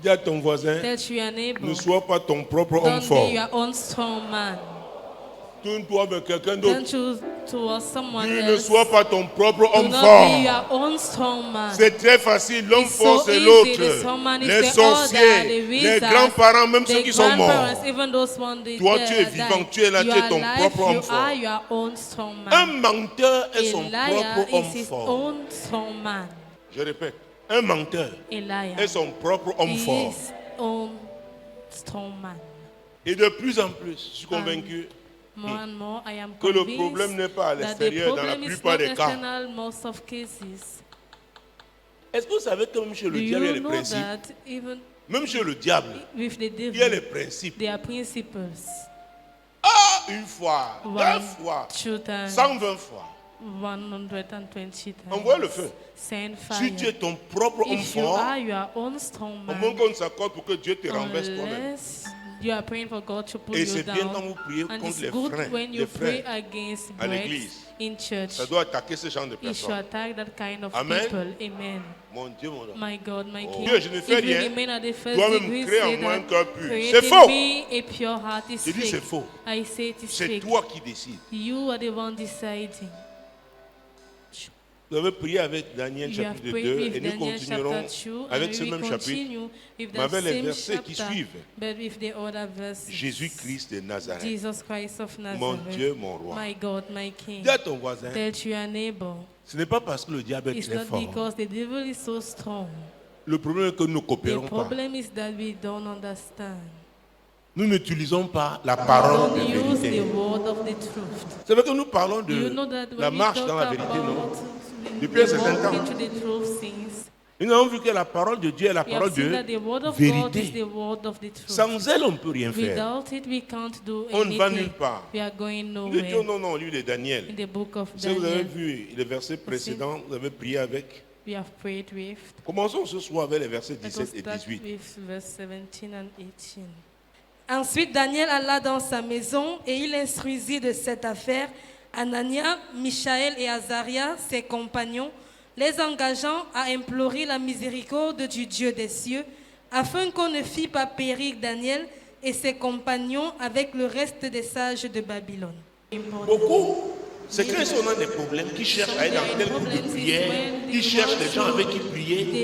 Dis à ton voisin, Tell your neighbor, ne sois pas ton propre homme don't fort. be your own strong man. Tourne-toi vers quelqu'un d'autre. Don't choose towards someone Dis, ne else. sois pas ton propre Do homme not fort. be your own strong man. C'est très facile. L'homme It's fort, so c'est easy. l'autre. The strong man is Les the sorciers, other, the les wizards, grands-parents, même ceux the qui sont morts. grandparents, even those ones they Toi, tu es died. vivant, tu es là, You tu es are ton alive, propre homme you fort. are your own strong Un man. menteur est son A liar propre is homme his fort. own strong man. Je répète, un menteur A liar est son propre homme is fort. his own strong man. Et de plus en plus, je suis convaincu More and more, I am que le convinced problème n'est pas à that the l'extérieur dans la problem is plupart not des cas. external most of cases. Est-ce que vous savez que même chez Do le diable, il y a you les know principes? that even Même chez le diable, with the il y a les devil, principes. there are principles? Ah, une fois, deux One, fois, 2 times, 120 fois. 120 times. Envoie le feu. Send Si tu es fire. ton propre homme If you fort, are your own strong au moins man, qu'on s'accorde pour que Dieu te renverse toi-même. unless you are praying for God to pull Et you c'est bien quand down, vous priez and contre it's les good freins, when you les pray freins. against à breaks l'église. in church. Ça doit attaquer ce genre de It should personnes. attack that kind of Amen. people. Amen. Mon Dieu, mon Dieu. My God, my King. Dieu, je ne fais If you rien. remain at the first Toi-même, degree, crée en say moi un that cœur pur. create C'est in faux. me a pure heart is Je dis c'est fake. faux. I say it is C'est fake. toi qui décides. You are the one deciding. Vous avez prié avec Daniel You have chapitre prayed 2 with et nous Daniel continuerons chapter 2 avec and ce we même chapitre, continue with mais that avec les same versets qui chapter, suivent. but with the other verses. Jésus-Christ de Nazareth. Jesus Christ of Nazareth. Mon Dieu, mon roi. My God, my King. Dis à ton voisin, Tell to your neighbor. ce n'est pas parce que le diable est It's très not fort. because the devil is so strong. Le problème est que nous ne The coopérons pas. problem is that we don't understand. Nous n'utilisons pas la parole Don't de use the vérité. word of the truth. C'est vrai que nous parlons Do you know de that la when we marche talk dans la vérité, non? about Depuis un certain walk temps. into the truth things, Nous avons vu que la parole de Dieu est la we parole have seen that the de word of God is vérité. the word of the truth. Sans elle, on ne peut rien faire. Without it, we can't do On ne va anything. nulle part. We are going Nous étions nowhere. non, au livre de Daniel. In the book of Si vous avez Daniel, vu les versets précédents, vous avez prié avec. we have prayed with. Commençons ce soir avec les versets Let us 17 et start 18. with verse 17 and 18. Ensuite, Daniel alla dans sa maison et il instruisit de cette affaire Anania, Michaël et Azaria, ses compagnons, les engageant à implorer la miséricorde du Dieu des cieux, afin qu'on ne fît pas périr Daniel et ses compagnons avec le reste des sages de Babylone. Beaucoup, c'est quand ils sont dans des problèmes, qui cherchent à être dans tel groupe de prière, qui cherchent des gens avec qui prier.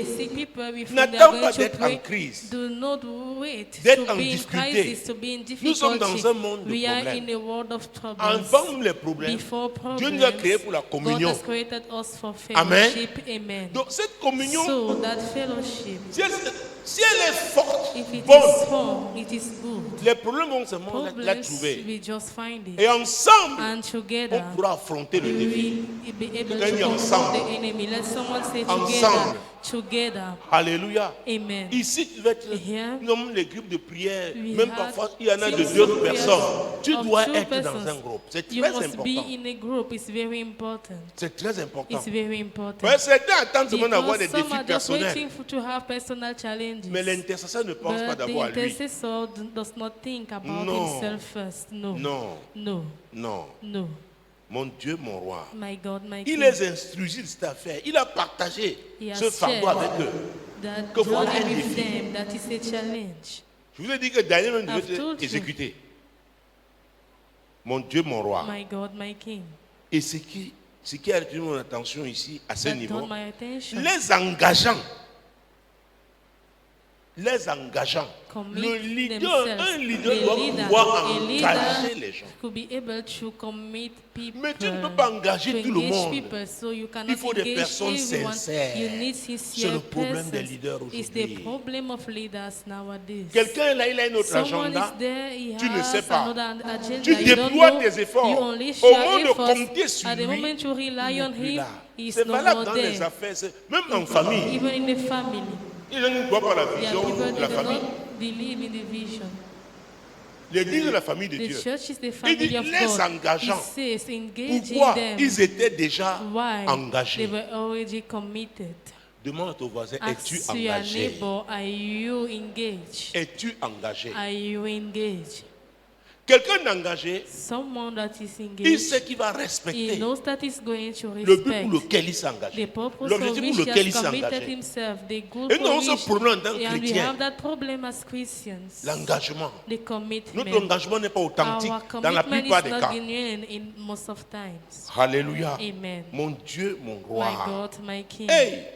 The sick people with whom N'attends they are going pas to d'être en pray, crise, do not wait d'être to en be in difficulté. crisis, to be in Nous sommes difficulty. dans un monde de We are problèmes. in a world of troubles. Avant les problèmes, Before Dieu nous a problems, créés pour la God communion. has created us for Amen. fellowship. Amen. Donc cette communion, So that fellowship, si elle est forte, if it is bonne, strong, it is good. les problèmes vont seulement la Problems, trouver. we just find it. Et ensemble, And together, on pourra affronter le we défi. will be able Quelqu'un to dit confront ensemble. the enemy. Let someone say Ensemble. together. Alléluia. Amen. Ici, tu vas être Here, comme les groupes de prière. we Même have parfois, il y en a de teams deux of personnes. prayers Tu of dois two être dans persons. un groupe. C'est You très must be important. in a group. It's very important. C'est très important. It's very important. Ouais, certains attendent seulement d'avoir des Because some défis are just waiting personnels. to have personal challenges. Mais l'intercesseur ne pense pas But the d'abord à lui. intercessor does not think about Non. himself first. No. Non, No. non. No. Mon Dieu, mon roi. My God, my Il King. les instruisit de cette affaire. Il a partagé He has ce fardeau shared avec eux. That Que voilà journey un with défi. them, that is a challenge. Je vous ai dit que Daniel même I've devait told être you. exécuté. Mon Dieu, mon roi. My God, my King. Et ce qui a retenu mon attention ici, à ce That niveau, got my attention. les engageants, Commit le leader, themselves. un leader The doit leader, pouvoir a engager leader les gens. could be able to commit people. Mais tu ne peux pas engager to tout le engage monde. people, so you cannot Il faut des engage personnes everyone. sincères. You need C'est sincere le problème des persons. leaders It's the aujourd'hui. problem of leaders nowadays. Quelqu'un est là, il a un autre Someone agenda. is there, he Tu ne has sais pas. another agenda. Tu You don't déploies know. tes efforts. You only Au share moment de efforts. compter sur At the lui, moment you rely il on n'est plus him, là. he is C'est no valable more dans les there. affaires, même en famille. Even in the family. Il ne voit pas la There are vision people de la that do famille. not believe in the vision. L'église de la famille de The Dieu. church is the Il family dit of les God. engageants. He says, engaging Pourquoi them. ils étaient déjà Why? They engagés. were already committed. Demande à ton voisin, es-tu Ask your engagé? neighbor, are you engaged? Es-tu engagé? Are you engaged? Quelqu'un d'engagé, Someone that is il engaged, sait qu'il va he respecter knows that he's going to le but respect pour lequel il s'est the engagé. purpose for L'objectif which pour he lequel il has s'est committed engagé. himself, the good Et for nous avons ce which, problème en tant que and we chrétiens. have that problem as Christians, L'engagement. the Notre commitment. engagement n'est pas authentique Our dans la commitment plupart is des not cas. genuine in most of times. Alléluia. Amen. Mon Dieu, mon My roi. God, my King. Hey!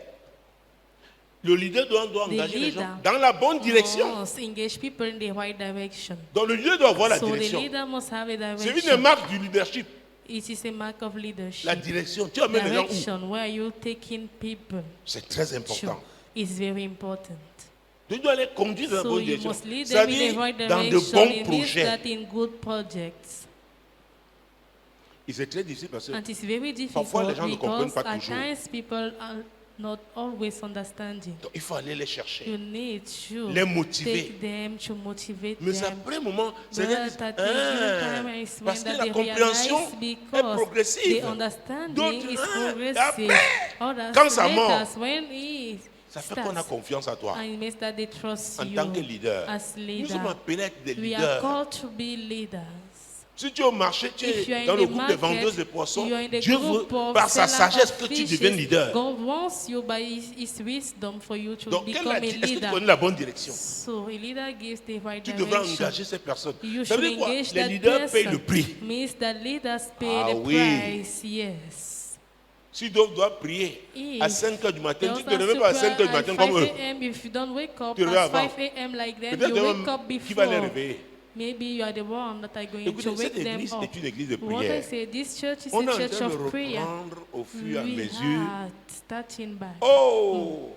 Le leader doit engager les gens dans la bonne direction. Must engage people in the right direction. Donc le leader doit avoir la So the direction. leader must have a C'est une direction. marque du leadership. It is a mark of leadership. La direction. Tu amènes les gens où? Direction, where you taking people C'est très to important. is very important. Tu dois les conduire dans la So bonne you direction. must lead them in the C'est-à-dire right dans de direction. bons It means projets. that in good projects. Et c'est très difficile parce que And it's very Parfois, les difficult gens ne comprennent because pas at toujours. times people are not always understanding. donc, il faut aller les chercher. You need to Les motiver. take them to motivate Mais them. après un moment, c'est But at the time is when parce que that la they compréhension realize est because progressive. the understanding D'autres, is et progressive. après, Others quand ça later, monte, when it Ça fait qu'on a starts, confiance en toi and it means that they trust en you tant que leader. as Nous sommes leader. appelés à être des We are leaders. called to be leaders. Si tu es au marché, tu If you are es dans in le the groupe des market, vendeuses de poissons, you are in the Dieu veut group of par sa sellers sagesse of que tu fishes. deviennes leader. God wants you by his wisdom for you to Donc, become a est-ce que tu leader. connais la bonne direction? So a leader gives the right Tu devras direction. engager ces personnes. You Ça should veut dire quoi? engage Les that leaders payent le person. prix. Means that leaders pay Ah the oui. price. Yes. Si d'autres doivent prier à If 5 heures du matin, Those tu ne te are réveilles pas à 5 heures du at matin 5 comme eux. a.m. If you don't wake up Tu te at réveilles avant. 5 a.m. like them, Peut-être you wake même up qui va les before. réveiller. Maybe you are the one that are going to Écoutez, wake cette them église up. est une église de What I prière. say, this church is On est a en church train de of prayer. reprendre au fur et à We mesure. are starting back Oh!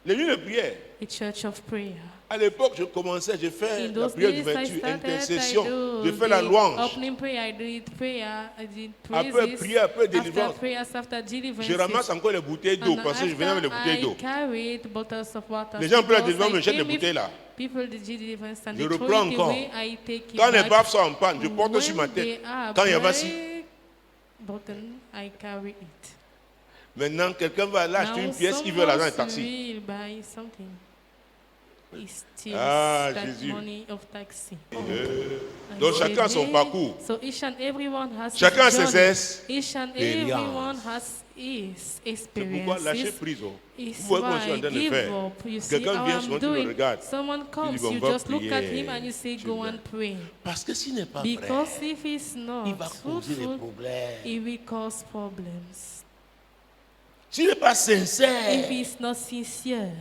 Les nuits de prière. a church of prayer. À l'époque, je commençais, j'ai fait In la those prière days, I d'ouverture, started, intercession, I do j'ai fait la the louange. opening prayer, I did prayer, I did Après praises. prière, après After délivrance. prayers, after deliverance. Je ramasse encore les bouteilles d'eau And parce que je venais avec les bouteilles I d'eau. carried bottles of water. Les gens après la because délivrance I me jettent les came with bouteilles là. People did deliverance and Je they throw reprends it encore. away, I take it Quand les back. baffes sont en panne, je porte When sur ma tête. they are Quand il y a vacci. broken, I carry it. Maintenant, quelqu'un va là acheter Now une pièce, il veut l'argent du someone taxi. will buy something. He steals Ah, that Jésus. money of taxi. Donc I chacun a said, son "Hey." parcours. So each and everyone has Chacun a his ses journey. aises, Each and expériences. everyone has his C'est pourquoi lâcher experiences. prise. Oh. It's Vous voyez comment je suis en why train de give faire. up. You see Quelqu'un how vient souvent, I'm tu le doing. regardes. Someone comes, bon, you va just look at prier. him and you say, Tu go vas. and pray. Parce que s'il n'est pas vrai, Because if he's not il va causer des truthful, problèmes. it will cause problems. S'il n'est pas If sincère, he's not sincere,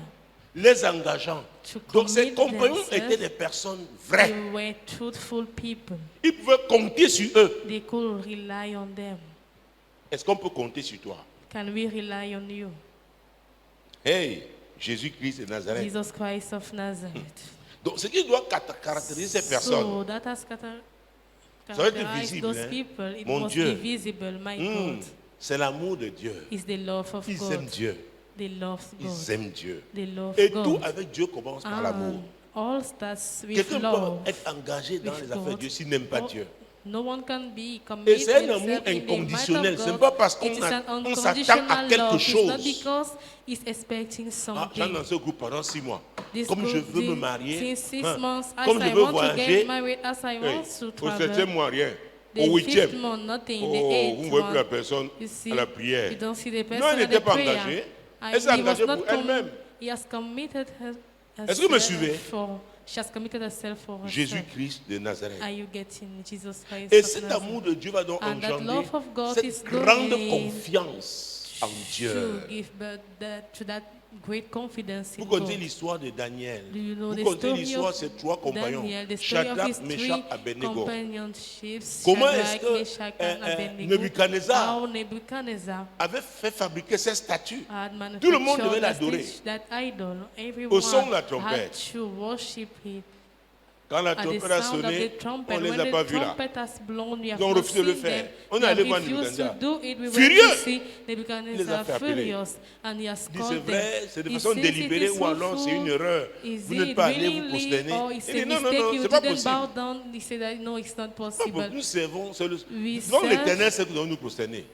les engageants. to Donc ces commit compagnons étaient themselves, des personnes vraies. they were truthful people. Ils pouvaient compter sur eux. They could rely on them. Est-ce qu'on peut compter sur toi? Can we rely on you? Hey, Jésus-Christ de Nazareth. Jesus Christ of Nazareth. Donc ce qui doit caractériser ces personnes, So that has Ça va être characterized visible, those hein. people. It Mon must Dieu. be visible. My hmm, God c'est l'amour de Dieu. is the love of Ils God. aiment Dieu. They love God. Ils aiment Dieu. They love Et God. tout avec Dieu commence par l'amour. All starts with Quelqu'un love. peut être engagé dans with les affaires de God. Dieu s'il n'aime pas Oh, Dieu. No one can be Et committed c'est un amour himself in the might inconditionnel. of Ce n'est God. pas parce qu'on It is an on s'attend à unconditional quelque love. It's not chose. because he's expecting Ah, something. j'en ai dans ce groupe pendant 6 mois. This Comme je group veux me did marier, since 6 hein, months, as comme je I veux want to voyager, get married, as I hey, want to au travel. 7e mois, rien. The Au 5th 8e, month, nothing. oh, The vous 8th ne voyez plus la month, personne you see, à la prière. you don't see the Non, person elle at n'était the pas prayer. engagée. And Elle s'est he was engagée not pour elle-même. He has committed Est-ce que vous me herself suivez? she has committed herself for herself. Jésus-Christ de Nazareth. Are you getting Jesus Christ Et of cet Nazareth? amour de Dieu va donc And that engendrer love of God is cette grande going confiance en Dieu. to give birth to that great confidence in Vous connaissez God. l'histoire de Daniel. Do you know Vous the connaissez story l'histoire de of ces 3 compagnons, Daniel, the story of his Shadrach, 3 Meshach, Abednego. companionships, Comment est-ce Shadrach, que Meshach, and Abednego, Nebuchadnezzar how Nebuchadnezzar avait fait fabriquer ces statues? had Tout le monde manufactured devait l'adorer. that idol. Au Everyone son de la had trompette. to worship it. Quand la At the trompette a sound of sonné, the trumpet, on ne les when a the pas vus là. trumpet has blown, we have Ils ont not refusé de le seen faire. them. On est They allé have voir refused to Nebuchadnezzar. do it. We went Furieux! to see Il les a Nebuchadnezzar fait appeler. furious, and he has Il dit c'est called vrai, them. c'est de He façon says it délibérée is ou alors c'est une erreur. Is Vous n'êtes it pas allé vous willingly prosterner. or it's Il dit a non, non, mistake non, you c'est pas didn't possible. bow down? He said that no, it's not Pas possible. beaucoup. Nous servons, c'est We devant serve- l'éternel, c'est que nous devons nous prosterner.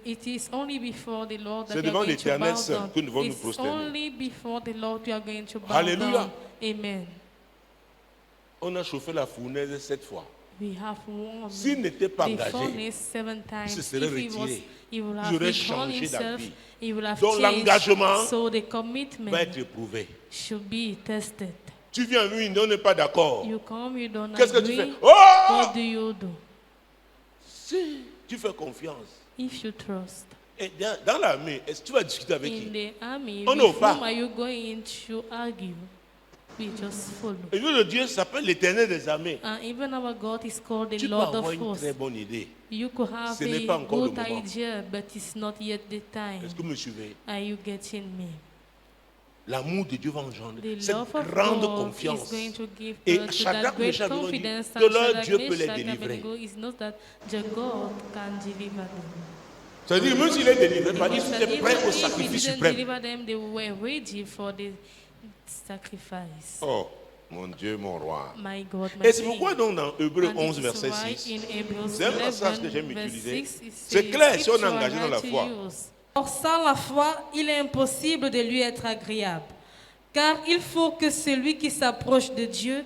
It is only before the Lord that C'est we are devant going to l'Éternel bow seul down. que nous devons nous It's prosterner. only before the Lord we are going to bow Alléluia. down. Amen. On a chauffé la fournaise 7 fois. We have warned S'il n'était pas the engagé, furnace 7 times. se serait retiré. He would Vous have aurez withdrawn changé himself. d'avis. He would have Donc changed. l'engagement So the va commitment être éprouvé. should be tested. Tu viens à lui, on n'est pas d'accord. You come, you don't Qu'est-ce que tu agree. fais? Oh! What do you do? Si tu fais confiance. If you trust. Et dans l'armée, est-ce que tu vas discuter avec In qui? the army, On with ne pas. whom are you going to argue? We just follow. Et le Dieu s'appelle l'Éternel des armées. And even our God is called the Tu peux Lord avoir of une hosts. très bonne idée. You could have Ce n'est pas a encore le good moment. idea, but it's not yet the time. Est-ce que vous me suivez? Are you getting me? L'amour de Dieu va engendrer The cette love of grande God confiance. is going to give Et birth to Shadrach, that great Meshach, Abednego confidence, dit que and leur Shadrach, Dieu peut les Meshach, délivrer. Abednego is knows that the God can deliver them. C'est-à-dire, même s'il est délivré, pas Because ils étaient prêts au even if sacrifice he didn't suprême. deliver them, they were ready for the sacrifice. Oh, mon Dieu, mon roi. My God, my Et c'est King. pourquoi donc dans Hébreux And 11, this is verset why 6, in Hebrews c'est un passage que 11, j'aime verse utiliser. 6, it C'est says, clair, si on est "Scripture engagé dans la I had foi. to use." Or, sans la foi, il est impossible de lui être agréable. Car il faut que celui qui s'approche de Dieu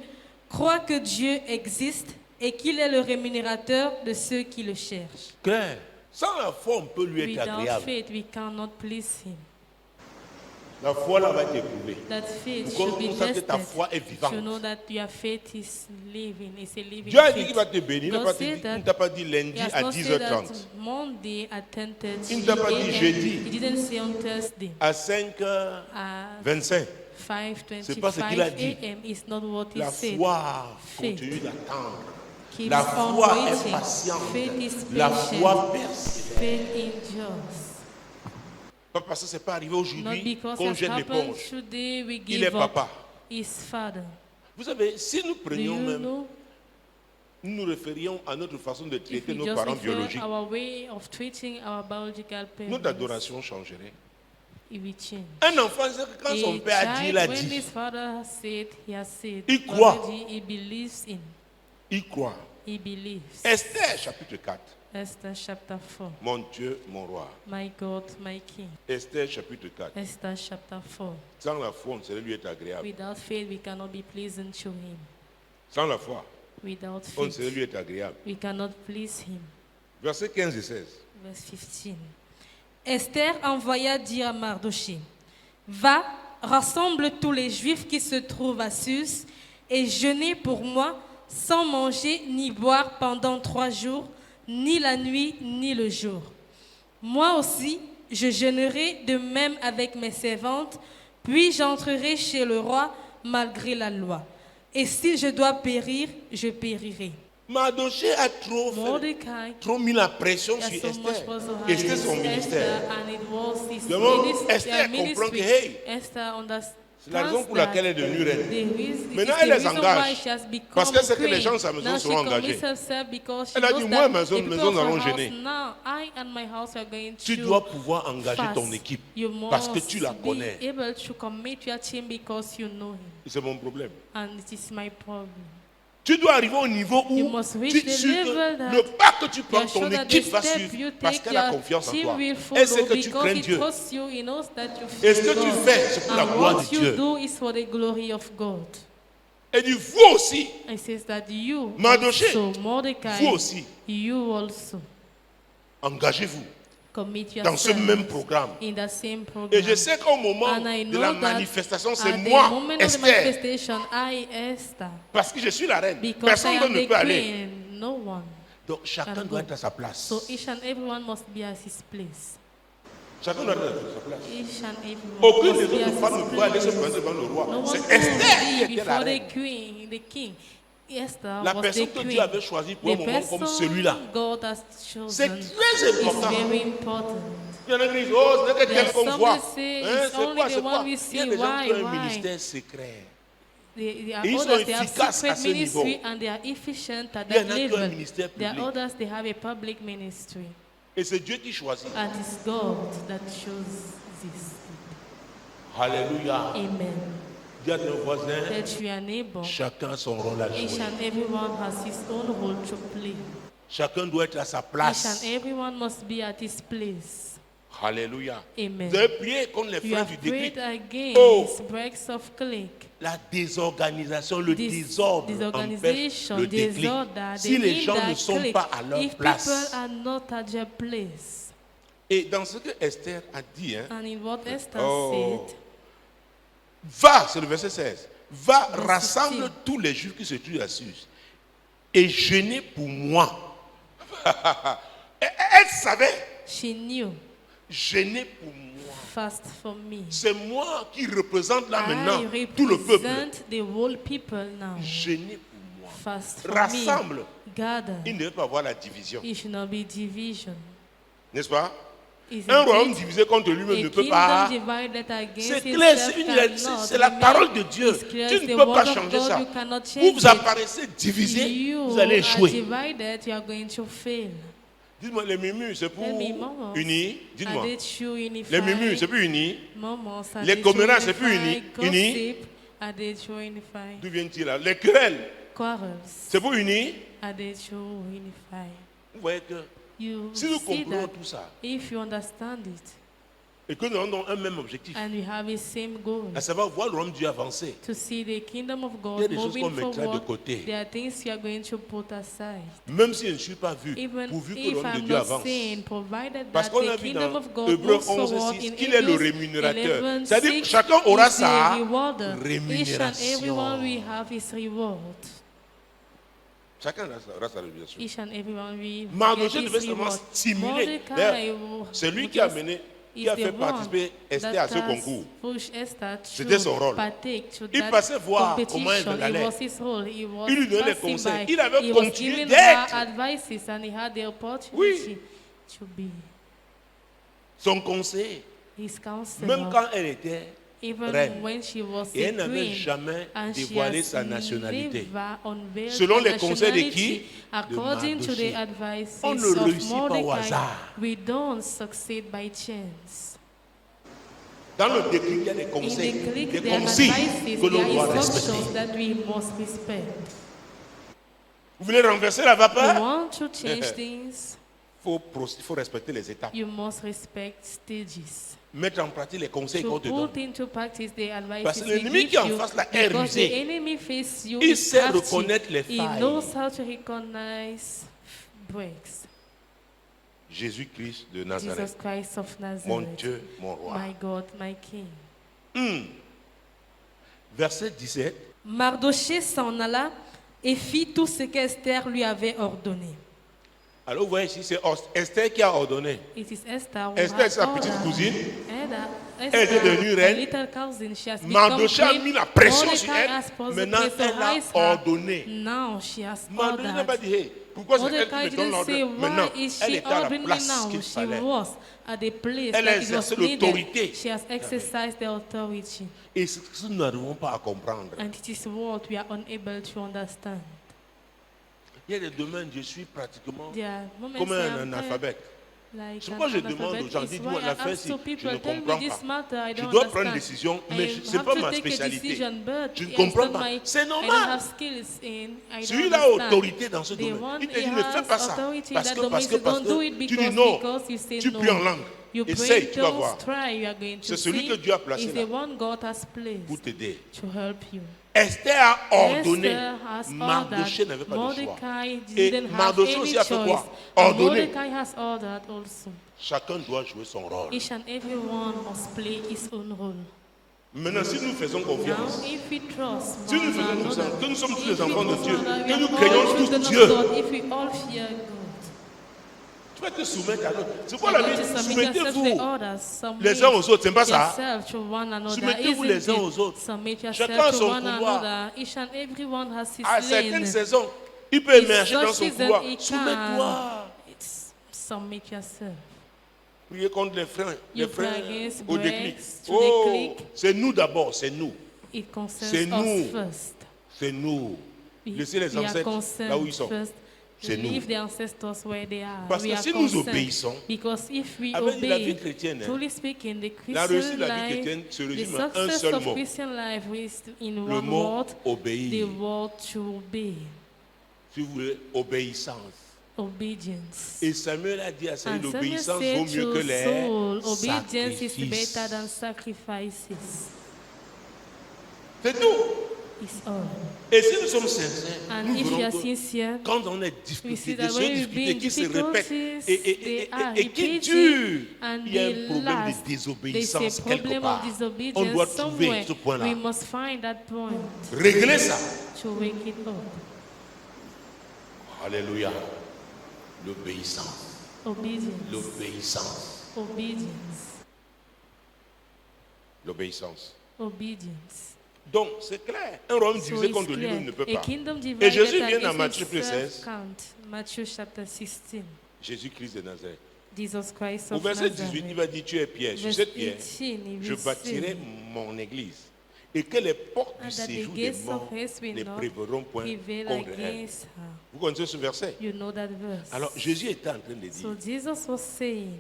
croit que Dieu existe et qu'il est le rémunérateur de ceux qui le cherchent. Clair. Sans la foi, on peut lui être Without agréable. faith, we cannot please him. La foi là va être éprouvée. That faith Pour should be qu'on sache que ta tested. foi est To vivante. know that your faith is living, is a living Dieu a dit faith. qu'il va te bénir. Il God n'a pas said dit- that il ne t'a pas dit He lundi has à not said that 10h30. Monday at 10:30. Il ne t'a pas dit a.m. jeudi. He didn't say on Thursday À 5h25. at 5. C'est pas ce qu'il a 5:25 dit. a.m. is not what he La said. foi Faith. continue d'attendre. Keeps La on foi est waiting. patiente. Faith is La patient. foi persévère. Faith endures. Pas parce que ce n'est pas arrivé Not aujourd'hui because qu'on it jette happened l'éponge. today we Il est give up papa. his father. Vous savez, si nous Do prenions you même, know? nous nous référions à notre façon de If traiter we nos just parents refer biologiques, our way of treating our biological parents, notre adoration changerait. it will change. Un enfant, c'est que quand son A père a dit, il a child, when dit. his father has said, he has said. Il croit. Already he believes in. Il croit. He believes. Esther, chapitre 4. Esther chapter 4. Mon Dieu, mon roi. My God, my King. Esther, chapitre 4. Esther chapter 4. Sans la foi, on ne saurait lui être agréable. Without faith, we cannot be pleasing to him. Sans la foi, Without on ne saurait faith, lui être agréable. we cannot please him. Versets 15 et 16. Verse 15. Esther envoya dire à Mardoché, va, rassemble tous les Juifs qui se trouvent à Sus et jeûnez pour moi sans manger ni boire pendant 3 jours, ni la nuit ni le jour. Moi aussi, je jeûnerai de même avec mes servantes, puis j'entrerai chez le roi malgré la loi. Et si je dois périr, je périrai. Mardoché a Mordecai trop mis la pression has sur so much Esther. also had Et c'était son Esther, ministère. and it was his Le moment ministry, Esther comprend que, ministry. hey, Esther understands c'est la raison pour laquelle elle est devenue reine. Maintenant, elle les engage. Parce qu'elle sait que les gens de sa maison seront engagés. Elle a dit, moi, ma maison, nous allons jeûner. Tu dois pouvoir engager ton équipe parce que tu la connais. Et c'est mon problème. Tu dois arriver au niveau où You must reach tu the es sûr level que that le pas que tu prends, you're ton sure that équipe the va step suivre you parce take, qu'elle a your confiance en team toi. will Elle sait follow que tu because crains he Dieu. trusts you, he knows that you Et fear ce que tu God. fais, c'est pour la And gloire what de you Dieu. do is for the glory of God. Et du vous aussi, It says that you Mardoché, also, Mordecai, vous aussi, you also engagez-vous commit dans ce yourself même programme. in the same program. Et je sais qu'au moment And I de know la that manifestation, c'est at the moi, moment of the Esther, manifestation, I, Esther, parce que je suis la reine. because Personne I d'autre am ne the peut aller. queen, no one. Donc chacun can doit go. être à sa place. So each and everyone must be at his place. Chacun doit être à sa place. Each and everyone Aucune must des be at autres femmes ne his peut aller se place. présenter devant le roi. No one C'est could Esther be qui était la before reine. the queen, the king. Esther La was personne the que queen. Dieu avait choisie pour un The moment comme person celui-là. God has C'est chosen très is important. very important. Il y en a qui disent, oh, ce n'est que There tel are qu'on some voit. that say Hein, it's c'est only quoi, the c'est quoi? one we Il y a see. des gens qui ont un Why? ministère secret. They are Et ils sont others, they have efficaces à secret ce ministry niveau. and they are efficient at Il y en that a qui ont un level. ministère There are public. others, they have a public ministry. Et c'est Dieu qui choisit. And it's God that chose this. Alléluia. Amen. Dis à ton voisin, That you are neighbor. chacun son rôle à Each jouer. and everyone has his own role to play. Chacun doit être à sa Each place. and everyone must be at his place. Alléluia. Amen. Vous avez prié contre les freins du déclic. La désorganisation, le désordre empêche le déclic. Si les gens ne sont pas à leur place. Et dans ce que Esther a dit, va, c'est le verset 16, va, rassemble tous les Juifs qui se trouvent à Suse et jeûnez pour moi. Elle savait. She knew. Jeûnez pour moi. Fast for me. C'est moi qui représente là maintenant tout le peuple. The whole people now. Jeûnez pour moi. Fast for rassemble. Me. Gather. Il ne veut pas avoir la division. It should not be division. N'est-ce pas? Un royaume divisé contre lui-même ne peut pas. C'est clair, c'est la parole de Dieu. Tu ne peux pas changer ça. Vous apparaissez divisé, vous allez échouer. Dites-moi, les mumus, c'est pour unir. Dites-moi. Les mumus, c'est pour unir. Les commérants, c'est pour unir. D'où vient-il là? Les querelles, c'est pour unir. Vous voyez que si nous comprenons tout ça, et que nous avons un même objectif, à savoir voir le royaume de Dieu avancer, il y a des choses qu'on mettra de côté. Même si je ne suis pas vu, pourvu que le royaume de Dieu avance. Parce qu'on a vu dans Hébreux 11:6 qu'il est le rémunérateur. C'est-à-dire que chacun aura sa rémunération. Chacun aura sa rémunération. Mardochée devait seulement stimuler. C'est lui qui a mené, qui a fait participer Esther à ce concours. C'était son rôle. Il passait voir comment elle allait. Il lui donnait les conseils. Il avait continué d'être. Oui. Son conseil, même quand elle était reine, et elle n'avait jamais dévoilé sa nationalité. Selon les conseils de qui? De Mardochée. On ne réussit pas au hasard. Dans le déclic, il y a des conseils, des consignes que l'on doit respecter. Vous voulez renverser la vapeur? Il faut respecter les étapes. Mettre en pratique les conseils qu'on te donne. Parce que l'ennemi qui est en face là est rusé. Il sait reconnaître les failles. Jésus-Christ de Nazareth. Mon Dieu, mon roi. My God, my King. Verset 17. Mardochée s'en alla et fit tout ce qu'Esther lui avait ordonné. Alors vous voyez ici, c'est Esther qui a ordonné. Esther est sa petite cousine. Elle est devenue reine. Mardochée a mis la pression sur elle. Maintenant, elle a ordonné. Mardochée n'a pas dit, hey, pourquoi c'est elle qui me donne l'ordre? Maintenant, elle est à la place qu'il fallait. Elle a exercé l'autorité. Et c'est ce que nous n'arrivons pas à comprendre. Il y a des domaines, je suis pratiquement comme un analphabète. C'est pourquoi je demande aux gens, dites-moi l'affaire si je ne comprends pas. Je dois prendre une décision, mais ce n'est pas ma spécialité. Je ne comprends pas. C'est normal. Celui-là a autorité dans ce domaine. Il te dit, ne fais pas ça. Parce que tu dis non. Tu pries en langue. Essaye, tu vas voir. C'est celui que Dieu a placé là pour t'aider. Esther a ordonné. Mardochée n'avait pas de choix. Et Mardochée aussi a fait quoi? Ordonné. Chacun doit jouer son rôle. Maintenant, si nous faisons confiance, si nous faisons confiance, que nous sommes tous les enfants de Dieu, que nous craignons tous Dieu, tu vas te soumettre à l'autre. C'est quoi la vie? Soumettez-vous les uns aux autres. C'est pas ça? Soumettez-vous les uns aux autres. Chacun a son couloir. À certaines saisons, il peut émerger dans son couloir. Soumets-toi. Priez contre les freins au déclic. Oh, c'est nous d'abord, c'est nous. C'est nous. C'est nous. Laissez les ancêtres là où ils sont. C'est nous. Parce que si nous obéissons, avec la vie chrétienne, la réussite de la vie chrétienne se résume à un seul mot. Le mot obéir. Si vous voulez, obéissance. Obedience. Et Samuel a dit à Saül, l'obéissance vaut mieux que les obedience is sacrifices. better than sacrifices. C'est tout. It's all. Et si nous sommes sincères, And nous if you verrons are que sincere, quand on est we see disputé, that when we be in qui se répètent difficulties, et qui durent, il y a un problème de désobéissance quelque part. On doit trouver ce point-là. We must find that point. Régler ça. To wake it up. Alléluia. L'obéissance. Obedience. L'obéissance. Obedience. L'obéissance. Obedience. Donc, c'est clair. Un royaume divisé contre lui-même ne peut pas. Et Jésus vient dans Matthieu 16. Matthieu chapitre 16. Jésus-Christ de Nazareth. Jesus Christ Au of verset Nazareth. 18, il va dire, tu es Pierre. Sur cette pierre, je bâtirai mon église. Et que les portes du séjour des morts ne prévaudront point contre elle. Vous connaissez ce verset? You know that verse. Alors, Jésus était en train de dire, So Jesus was saying,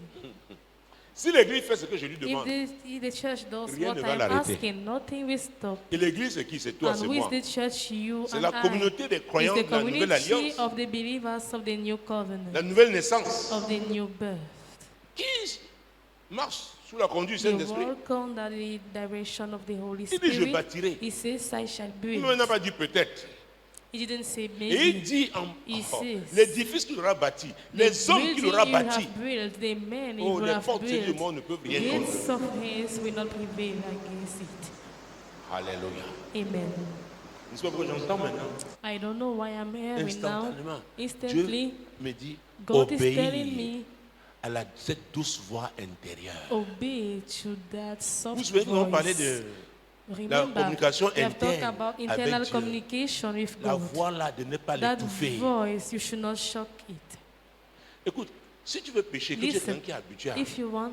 si l'église fait ce que je lui demande, if the church does rien what ne va I'm l'arrêter. asking, nothing will stop. Et l'église, c'est qui? C'est toi, And c'est who is moi. the church? You C'est and la I. communauté des croyants It's the de la nouvelle community alliance, of the believers of the new covenant, la nouvelle naissance, of the new birth. qui marche sous la conduite du You Saint-Esprit. walk under the direction of the Holy Il dit, je Spirit. bâtirai. He says, I shall Il build. n'a pas dit peut-être. He didn't say Et maybe. il dit, He says, l'édifice qu'il aura bâti, les hommes qu'il aura bâtis, the men oh, will les have portes du built, monde ne peuvent rien contre gates of hell will not prevail against it. Alléluia. Amen. C'est pas pourquoi j'entends maintenant. I don't know why I'm hearing now. Instantanément, Instantly, Dieu me dit, God is telling obéir me, à cette douce voix intérieure. obey to that soft Vous savez, nous avons parlé voice. de la Remember, communication we have talked interne about avec internal Dieu. communication with La God. voix là, de ne pas That l'étouffer. voice, you should not shock it. Écoute, si tu veux pécher, que tu es Listen, quelqu'un qui est habitué if you want,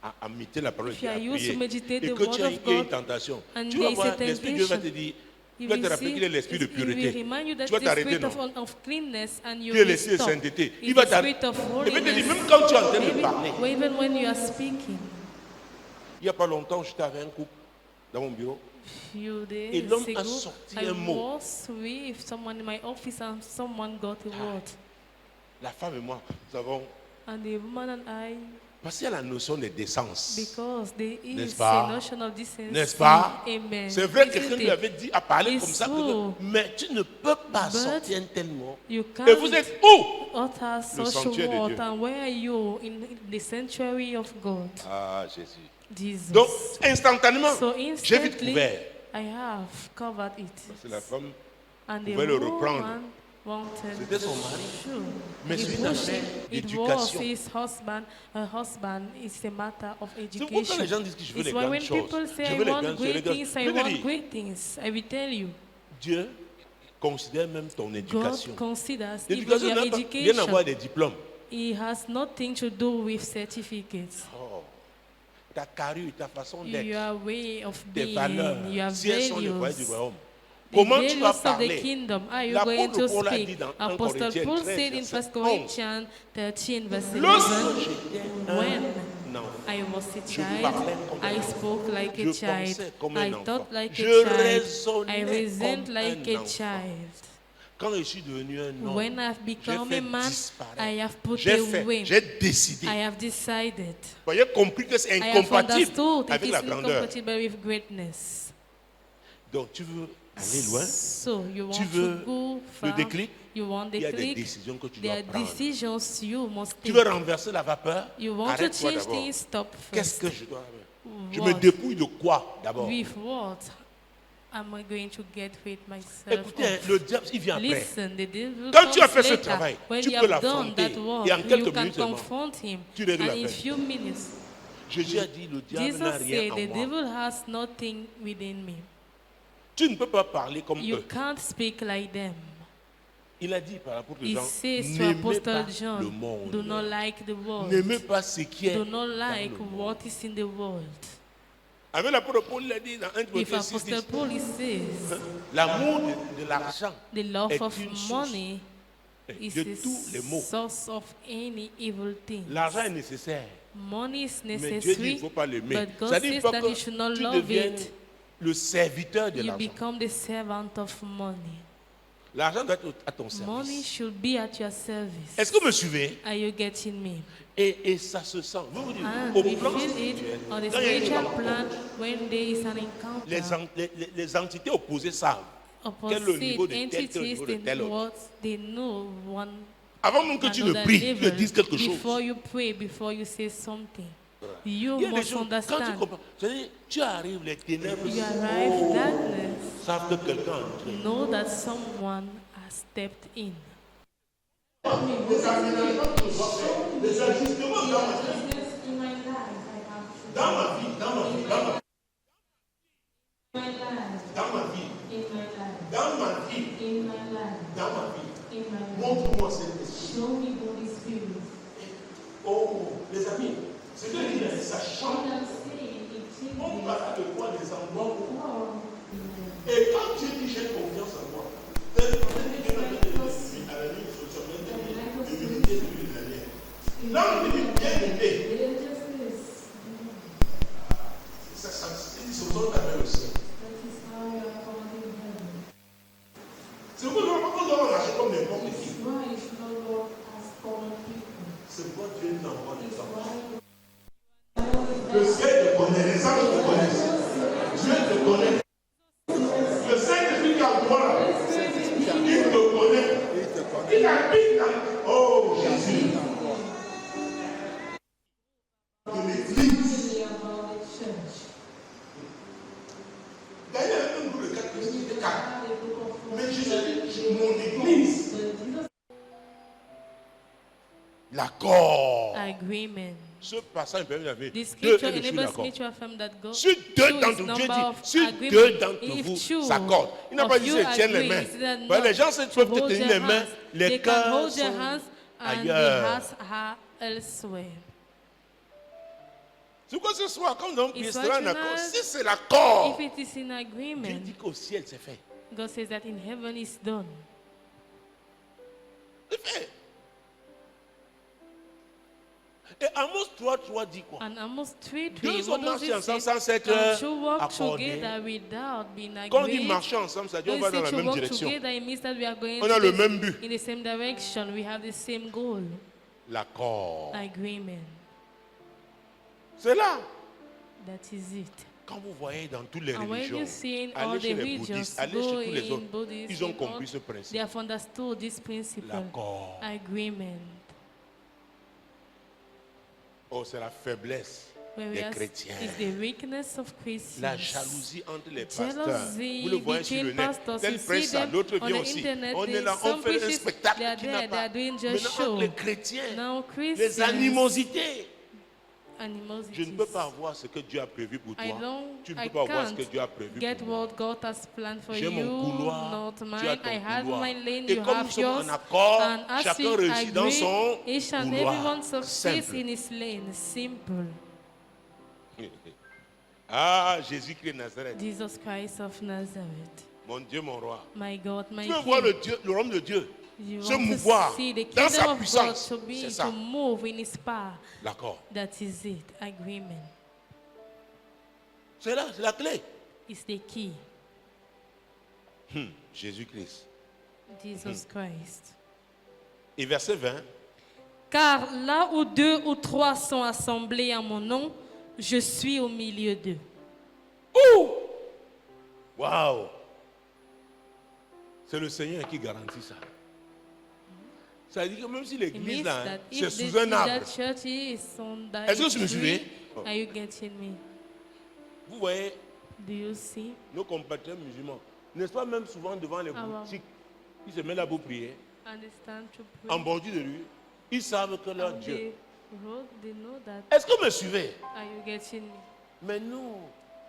à imiter la parole de if Dieu, you à are used to prier, meditate et the que word tu as of une God, tentation, and tu vas there is voir, a l'Esprit de Dieu va te temptation, dire, il you va te will rappeler see, qu'il est l'esprit de he will pureté. remind you that Tu vas the t'arrêter, spirit non? of cleanness, and you Qui est will l'esprit de stop. sainteté. Il It's va the t'arrêter. spirit of Et va te dire, holiness. même quand tu es en train de Maybe, parler, even when you are speaking, il n'y a pas longtemps, j'étais avec un couple dans mon bureau. few Et days l'homme a ago, sorti I un mot. was with someone in my office and someone got a word. La femme et moi, nous avons And the woman and I, passé à la notion de décence. because there N'est-ce is pas? a notion of decency. N'est-ce pas? Amen. C'est vrai que Isn't quelqu'un lui it? avait dit à parler It's comme ça, true. mais tu ne peux pas But sortir un tel mot. You Et vous can't êtes où? utter Le such sanctuaire de word. Dieu. And where are you? In the sanctuary of God. Ah, Jésus. Jesus. Donc, instantanément, So j'ai vite instantly, couvert. I have covered it. C'est la femme, And the pouvait le reprendre. woman wanted C'était son mari. Sure. Mais He c'est une pushed affaire it. It was d'éducation. his husband. Her husband. It's a matter of C'est pourquoi education. les gens disent que je veux les It's why grandes when choses. people say Je I veux les want grandes choses. great things, I Je veux want dire, great things, I will tell you. Dieu considère même ton God éducation. considers even L'éducation your n'a pas rien à education. voir des diplômes. It has nothing to do with certificates. Oh, ta carrure, ta façon d'être, Your way of tes being, valeurs, your si elles sont les valeurs du values. royaume. The Comment tu values vas of the parler? kingdom. Are you going L'apôtre to Paul a dit speak? dans 1 Apostle Corinthiens Paul 13, said in verset 1 Corinthians 13, verse 11, Lorsque j'étais when un enfant, I was a je child, parlais comme un I enfant. spoke like Je a child. pensais comme I un enfant. thought like Je a child. raisonnais I reasoned comme like un a enfant. child. Quand je suis devenu un homme, When I've j'ai become fait a man, disparaître. I have put away. J'ai décidé. I have decided. Vous avez compris que c'est I have incompatible understood it avec is la grandeur. incompatible with greatness. Donc tu veux aller loin, So you tu want veux to go le far. déclic, You want il y the a des click. décisions que tu There dois are prendre. decisions you must Tu take. veux renverser la vapeur, You want to arrête-toi change d'abord. things, stop Qu'est-ce first. que je dois faire? Je What? me dépouille de quoi d'abord? With what am I going to get with myself? Écoutez, of? le diable, il vient après. Listen, the devil Quand tu as comes fait ce later. travail, When tu you peux have done l'affronter. that work, Et en quelques you can minutes seulement, confront him. tu règles And la in peine. few minutes, Jésus a dit, le diable Jesus n'a rien said, en the moi. devil has nothing within me. Tu ne peux pas parler comme You eux. can't speak like them. Il a dit par l'apôtre He Jean, says to n'aimez Apostle pas le John, monde. do not like the world. N'aimez pas ce qui est Do not dans like le monde. what is in the world. Avec l'apôtre Paul, il a dit dans 1 If Timothée 6, Apostle Paul he says, l'amour de l'argent the love est of une source money is de tous les a maux. source of any evil thing. L'argent est nécessaire, Money is mais Dieu dit qu'il necessary, ne faut pas l'aimer. but God Ça dit says pas that que you should not tu love deviennes it. le serviteur de You l'argent. become the servant of money. L'argent doit être à ton Money service. should be at your service. Est-ce que vous me suivez? Are you getting me? Et ça se sent. Vous dites, And au we plan feel it spirituel, on the quand il y a une spiritual rencontre, plan when there is an encounter. les entités opposées savent quel est le niveau de tel, quel est le niveau de Entities, tel autre. they know one Avant même que tu ne pries, tu ne dises quelque chose. before you pray, before you say something. You Il y a des must choses, quand tu understand. comprends, c'est-à-dire, tu arrives, les ténèbres You arrive darkness. savent que quelqu'un est entré. Know that someone has stepped in. Les ajustements dans ma vie, dans ma vie, montre-moi cet esprit. Oh, les amis, c'est que dit, ça change. On va le voir des endroits où. Et quand Dieu dit j'ai confiance en moi, c'est le problème que Dieu m'a donné à la nuit sur le divinité depuis les années. Là, on dit bien aimé. Ils se sont avec le ciel. C'est pourquoi on doit marcher comme n'importe qui. C'est pourquoi Dieu nous envoie des anges. Le ciel te connaît, les anges te connaissent. Dieu te connaît. Le Saint-Esprit qui a toi là, il te connaît. Il habite là. Oh Jésus. De l'église. D'ailleurs, un groupe de 4 personnes, c'était 4. Mais Jésus dit, mon église. L'accord. Agreement. Ce passage permet d'avoir This deux scripture et je suis enables d'accord. me to affirm that God Si deux two d'entre is vous, number Dieu dit, of si agreement. deux d'entre If vous two s'accordent, il n'a pas of dit you se tiennent les agree, mains. he said Ben, les gens not peuvent to te hold tenir their les mains, hands. les They can cœurs hold their sont hands and the ailleurs. hearts are elsewhere. C'est quoi ce soir, quand on It's sera what un you accord, know. si c'est l'accord, If it is in Dieu agreement, dit qu'au ciel c'est fait. God says that in heaven is done. C'est fait. Et Amos 3 dit quoi? And Amos 3:3, Deux what hommes does marchent it ensemble say? sans s'être And to walk accordés. together without being Quand on dit agreed. marcher ensemble, ça dit on When va we dans say la to même walk direction. together, it means that we are going On a to le même but. in the same direction. We have the same goal. L'accord. Agreement. C'est là. That is it. Quand vous voyez dans toutes les And when religions, you see in allez all chez the les regions, bouddhistes, allez go chez tous les in autres, Buddhism, ils ont in compris all, ce they principe. have understood this principle. L'accord. Agreement. Oh, c'est la faiblesse des Whereas chrétiens. it's the weakness of Christians. La jalousie entre les pasteurs. Jealousy Vous le voyez sur le between net. pastors. Tel You see presse ça, them l'autre on vient the aussi. internet. On est là, Some on fait un preachers, spectacle they are qui n'a there, they pas. are doing just Maintenant, show. entre les chrétiens, Now les Christians, animosités. animosities. Je ne peux pas avoir ce que Dieu a prévu pour I toi. don't, Tu ne I peux pas avoir ce que can't Dieu a prévu get pour moi. what God has planned for J'ai you, mon couloir, not tu as mine. ton I have couloir. my lane, Et you comme nous have sommes yours. en accord, And as chacun we réussit dans agree, son each and couloir. everyone succeeds Simple. in his lane. Simple. Ah, Jésus-Christ de Nazareth. Jesus Christ of Nazareth. Mon Dieu, mon roi. My God, my Tu veux King. voir le royaume de Dieu You se want mouvoir to see the dans kingdom sa of puissance. God to be C'est ça. to move in his power. L'accord. That is it. Agreement. C'est là, c'est la clé. Is the key. Jésus-Christ. Jesus Christ. Et verset 20. Car là où 2 ou 3 sont assemblés en mon nom, je suis au milieu d'eux. Ouh! Waouh! C'est le Seigneur qui garantit ça. Ça veut dire que même si It l'église means là, that c'est if sous un arbre. that church is on that Est-ce que tu me tree, suis? are you getting me? Vous voyez, Do you see? nos compatriotes musulmans, n'est-ce pas même souvent devant les Ah, boutiques, ils se mettent là pour prier, Understand to pray. en bordure de rue, ils savent que leur On Dieu. the road, they know that. Est-ce que vous me suivez? Are you getting me? Mais nous,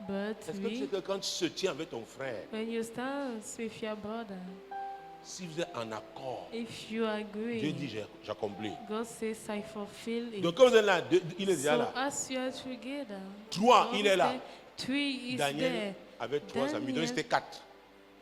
But est-ce que tu sais we, que quand tu te tiens avec ton frère, when you stand with your brother, si vous êtes en accord, if you Dieu agree, dit j'accomplis. God says I fulfill it. Donc quand vous êtes là, il est déjà So là. as you are together, 3, God il est là. said, 3 is Daniel there. avait 3 amis, donc c'était 4.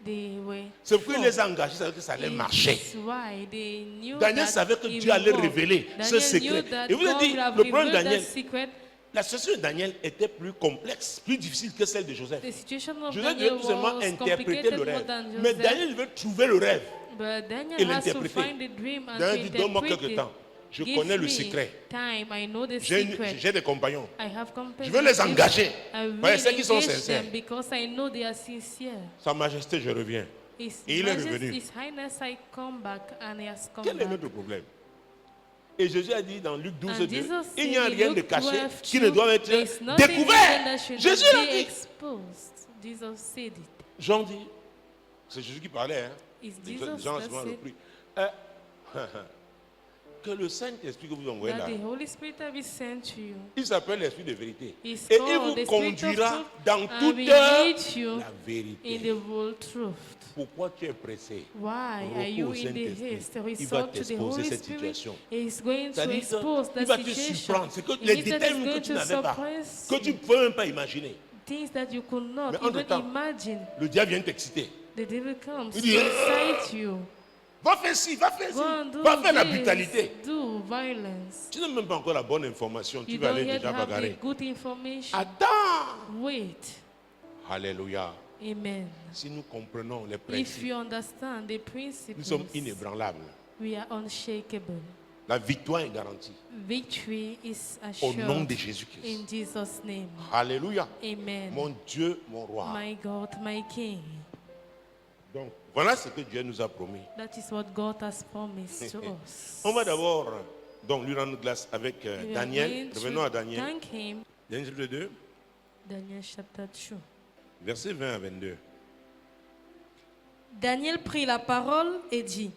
They were C'est pourquoi il four. les a engagés, ça veut dire que ça allait marcher. It's why they knew Daniel that savait que he Dieu allait will walk. révéler ce Daniel secret. knew that Et vous avez God dit, will have le problème de revealed that Daniel, secret. La situation de Daniel était plus complexe, plus difficile que celle de Joseph. Joseph devait tout simplement interpréter le rêve. Mais Daniel devait trouver le rêve et l'interpréter. Daniel dit, donne-moi quelques temps. Je connais le secret. J'ai des compagnons. Je veux les engager. Voyez ceux qui sont sincères. Sa Majesté, je reviens. Et il est revenu. Quel est notre problème? Et Jésus a dit dans Luc 12, 2, il n'y a rien de caché qui ne doit être découvert. Jésus a dit. Jean dit, c'est Jésus qui parlait. Jean a souvent repris. Que le Saint-Esprit que vous envoyez là, il s'appelle l'Esprit de vérité. Et il vous conduira dans toute la vérité. Pourquoi tu es pressé? Repos au Saint-Esprit. Il va t'exposer cette situation. C'est-à-dire, il va te surprendre. C'est que les détails que tu n'avais pas, que tu ne peux même pas imaginer. Mais entre-temps, le diable vient t'exciter. Il dit, va faire ci, va faire ci, va faire la brutalité. Tu n'as même pas encore la bonne information. Tu vas aller déjà bagarrer. Attends. Alléluia. Amen. Si nous comprenons les principes, nous sommes inébranlables. La victoire est garantie. Au nom de Jésus-Christ. Alléluia. Amen. Mon Dieu, mon roi. My God, my King. Donc, voilà ce que Dieu nous a promis. That is what God has promised to us. On va d'abord donc lui rendre grâce avec Daniel. Revenons à Daniel. Daniel chapitre 2. Daniel chapitre 2. Versets 20 à 22. Daniel prit la parole et dit: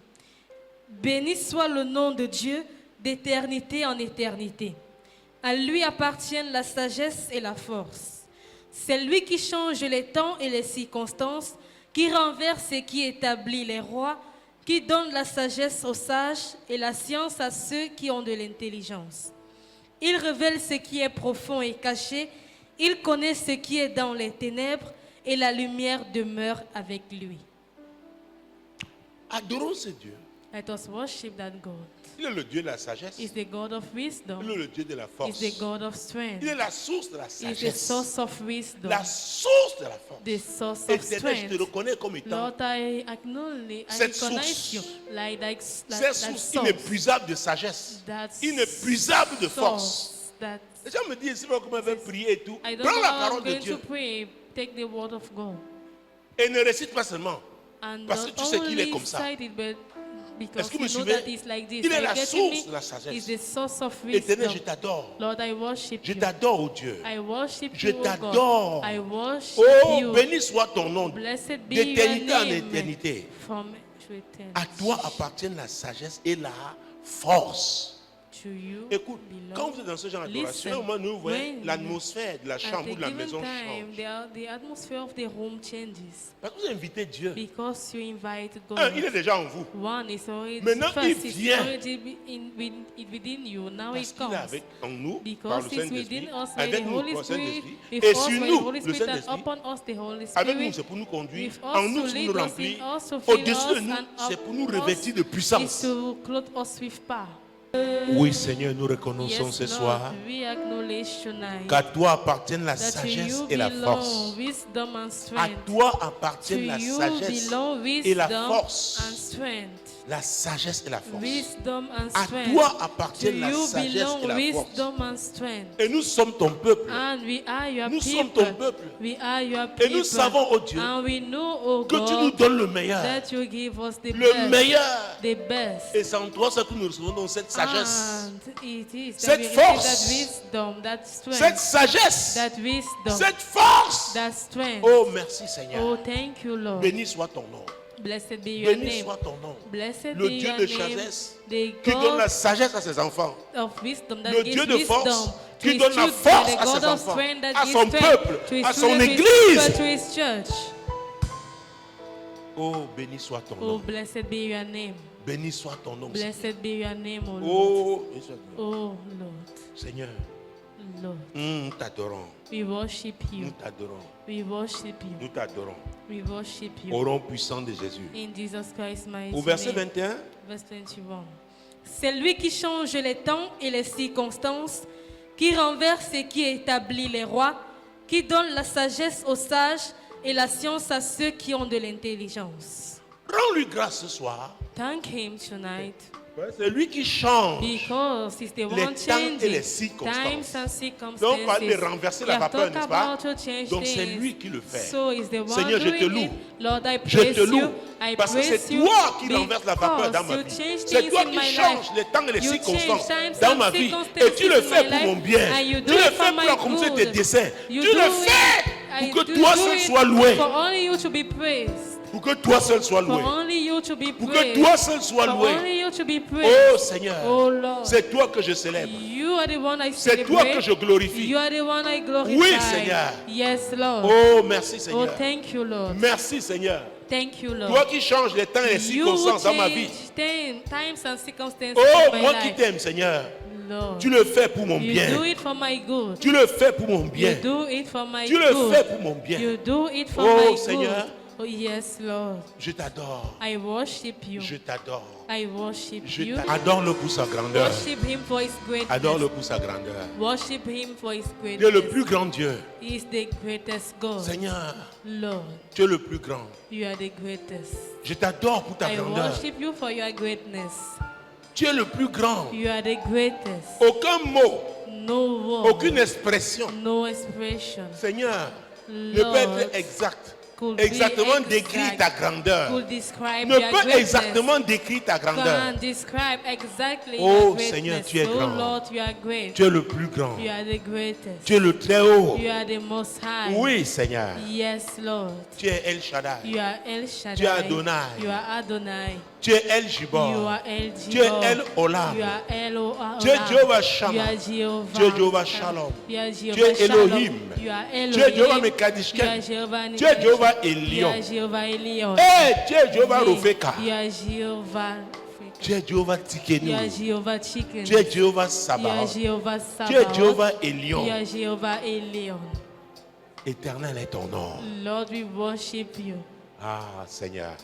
Béni soit le nom de Dieu d'éternité en éternité. À lui appartiennent la sagesse et la force. C'est lui qui change les temps et les circonstances, qui renverse et qui établit les rois, qui donne la sagesse aux sages et la science à ceux qui ont de l'intelligence. Il révèle ce qui est profond et caché, il connaît ce qui est dans les ténèbres, et la lumière demeure avec lui. Adorons ce Dieu. Let us worship that God. Il est le Dieu de la sagesse. He's the God of wisdom. Il est le Dieu de la force. He's the God of strength. Il est la source de la sagesse. He's the source of wisdom. La source de la force. The source et of strength. Je te reconnais comme étant Lord, I acknowledge, cette source, cette source inépuisable de sagesse, inépuisable de force. Les gens me disent, c'est pas comment on va prier et tout. Prends la parole de Dieu. Take the word of God. Et ne récite pas seulement. Parce que tu sais qu'il est comme ça. Est-ce que vous me suivez? Il est la source de la sagesse. Éternel, je t'adore. Je t'adore, oh Dieu. Je t'adore. Oh, béni soit ton nom d'éternité en éternité. À toi appartiennent la sagesse et la force. Écoute, quand vous êtes dans ce genre d'adoration, nous voyons l'atmosphère de la chambre ou de la maison change. Parce que vous invitez Dieu. Il est déjà en vous. Maintenant, il vient. Parce qu'il est avec en nous, par le Saint-Esprit, avec nous, par le Saint-Esprit, et sur nous, le Saint-Esprit. Avec nous, c'est pour nous conduire. En nous, c'est pour nous remplir. Au-dessus de nous, c'est pour nous revêtir de puissance. Oui, Seigneur, nous reconnaissons ce soir qu'à toi appartiennent la sagesse et la force. À toi appartiennent la sagesse et la force. La sagesse et la force. À toi appartiennent la sagesse et la force. Et nous sommes ton peuple. Nous sommes ton peuple. Et nous savons, oh Dieu, que tu nous donnes le meilleur. Le meilleur. Et c'est en toi que nous recevons donc cette sagesse, cette force, cette sagesse, cette force. Oh, merci Seigneur. Béni soit ton nom. Blessed be your Béni name. soit ton nom. Blessed Le be Dieu your de name. sagesse The qui God donne la sagesse à ses enfants. of wisdom that Le gives Dieu de force wisdom to qui his donne la children. force The à God ses of enfants, strength that à gives son strength peuple, to his à son children, to his église. people, to his church. Oh, béni soit ton Oh, nom. blessed be your name. Béni soit ton nom. Blessed be your name, O Lord. Oh, béni soit ton nom. Oh, Lord. Seigneur, Lord. nous t'adorons. We worship Nous you. t'adorons. We worship Nous you. t'adorons. We worship you. Au nom puissant de Jésus. In Jesus Christ, my Au verset name. 21. Verse 21. C'est lui qui change les temps et les circonstances, qui renverse et qui établit les rois, qui donne la sagesse aux sages et la science à ceux qui ont de l'intelligence. Rends-lui grâce ce soir. Thank him tonight. C'est lui qui change Because he's the les one temps et les changing times and circumstances. Donc, on parle de renverser la vapeur, n'est-ce pas? Donc, Donc, c'est lui qui le fait. So Seigneur, je te loue. Lord, I Je te loue. Parce que c'est toi qui renverse la vapeur dans ma vie. C'est toi qui changes les temps et les circonstances dans ma vie. Et tu le fais pour mon bien. Tu le fais pour accomplir tes desseins. Tu le fais pour que toi seul sois loué. Pour que toi seul sois loué. Pour que toi seul sois loué. Oh Seigneur, c'est toi que je célèbre. C'est toi que je glorifie. Oui Seigneur. Yes, Lord. Oh merci Seigneur. Oh, thank you, Lord. Merci Seigneur. Thank you, Lord. Toi qui changes les temps et les circonstances dans ma vie. Times and circumstances oh, in my moi life. Qui t'aime Seigneur. Lord. Tu le fais pour mon bien. You do it for my good. Tu le fais pour mon bien. You do it for my tu le fais pour mon bien. You do it for oh my Seigneur. Good. Oh yes, Lord. Je t'adore. I worship you. Je t'adore. I worship you. Adore-le pour sa grandeur. Worship him for his greatness. Adore-le pour sa grandeur. Worship him for his greatness. Tu es le plus grand Dieu. He is the greatest God. Seigneur. Lord. Tu es le plus grand. You are the greatest. Je t'adore pour ta grandeur. I worship you for your greatness. Tu es le plus grand. You are the greatest. Aucun mot. No word. Aucune expression. No expression. Seigneur, ne peut être exact. Exactement décrire ta grandeur. Ne peut exactement décrire ta grandeur. Oh Seigneur, tu es grand. Lord, you are great. Tu es le plus grand. You are the greatest. Tu es le très haut. You are the most high. Oui Seigneur. Yes, Lord. Tu es El Shaddai. You are El Shaddai. Tu es Adonai. You are Adonai. Tu es El Gibor. You are El Gibor. Tu es El Olam. You are El Olam. Tu es Jehovah Shammah. You are Jehovah. Tu es Jehovah Shalom. You are Jehovah tu es Elohim. You are Elohim. Tu es Jehovah Mekadishkem. Tu es Jehovah Elion. Hey, tu es Jehovah Rofeka. You are Jehovah. Tu es Jehovah Tikenu. You are Jehovah Chicken. Tu es Jehovah Sabaoth. You are Jehovah Sabaoth. Tu es Jehovah Elion. You are Jehovah Elion. Éternel est ton nom. Lord, we worship you. Ah, Seigneur,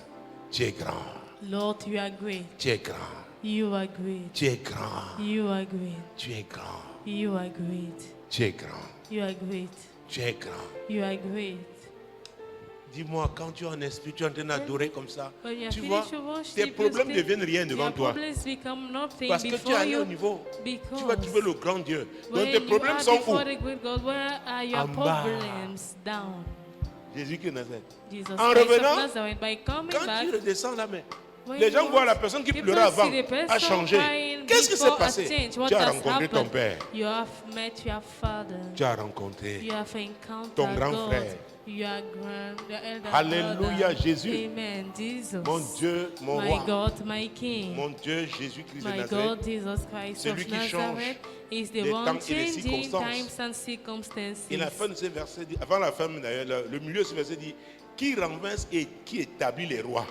tu es grand. Lord, you are great. Tu es grand. You are great. Tu es grand. You are great. Tu es grand. You are great. Tu es grand. You are great. Tu es grand. You are great. Dis-moi, quand tu es en esprit, tu es en train d'adorer comme ça, tu vois, tes problèmes ne deviennent rien devant toi. Parce que tu es allé au niveau. Tu vas trouver le grand Dieu. Donc tes problèmes sont où? En bas. Jésus qui est Nazareth. En revenant, quand tu redescends là, mais les gens voient la personne qui pleurait avant a changé. Qu'est-ce qui s'est passé? Tu as rencontré ton père. Tu as rencontré ton grand frère. Alléluia, Jésus. Amen. Jesus. Mon Dieu, mon roi. My God, my King. Mon Dieu, Jésus-Christ de My Nazareth. God, Jesus Christ Celui of qui change Nazareth is the les one temps et les changing circonstances. times and circumstances. Et la fin de ce verset dit, avant la fin d'ailleurs, le milieu de ce verset dit, qui renverse et qui établit les rois.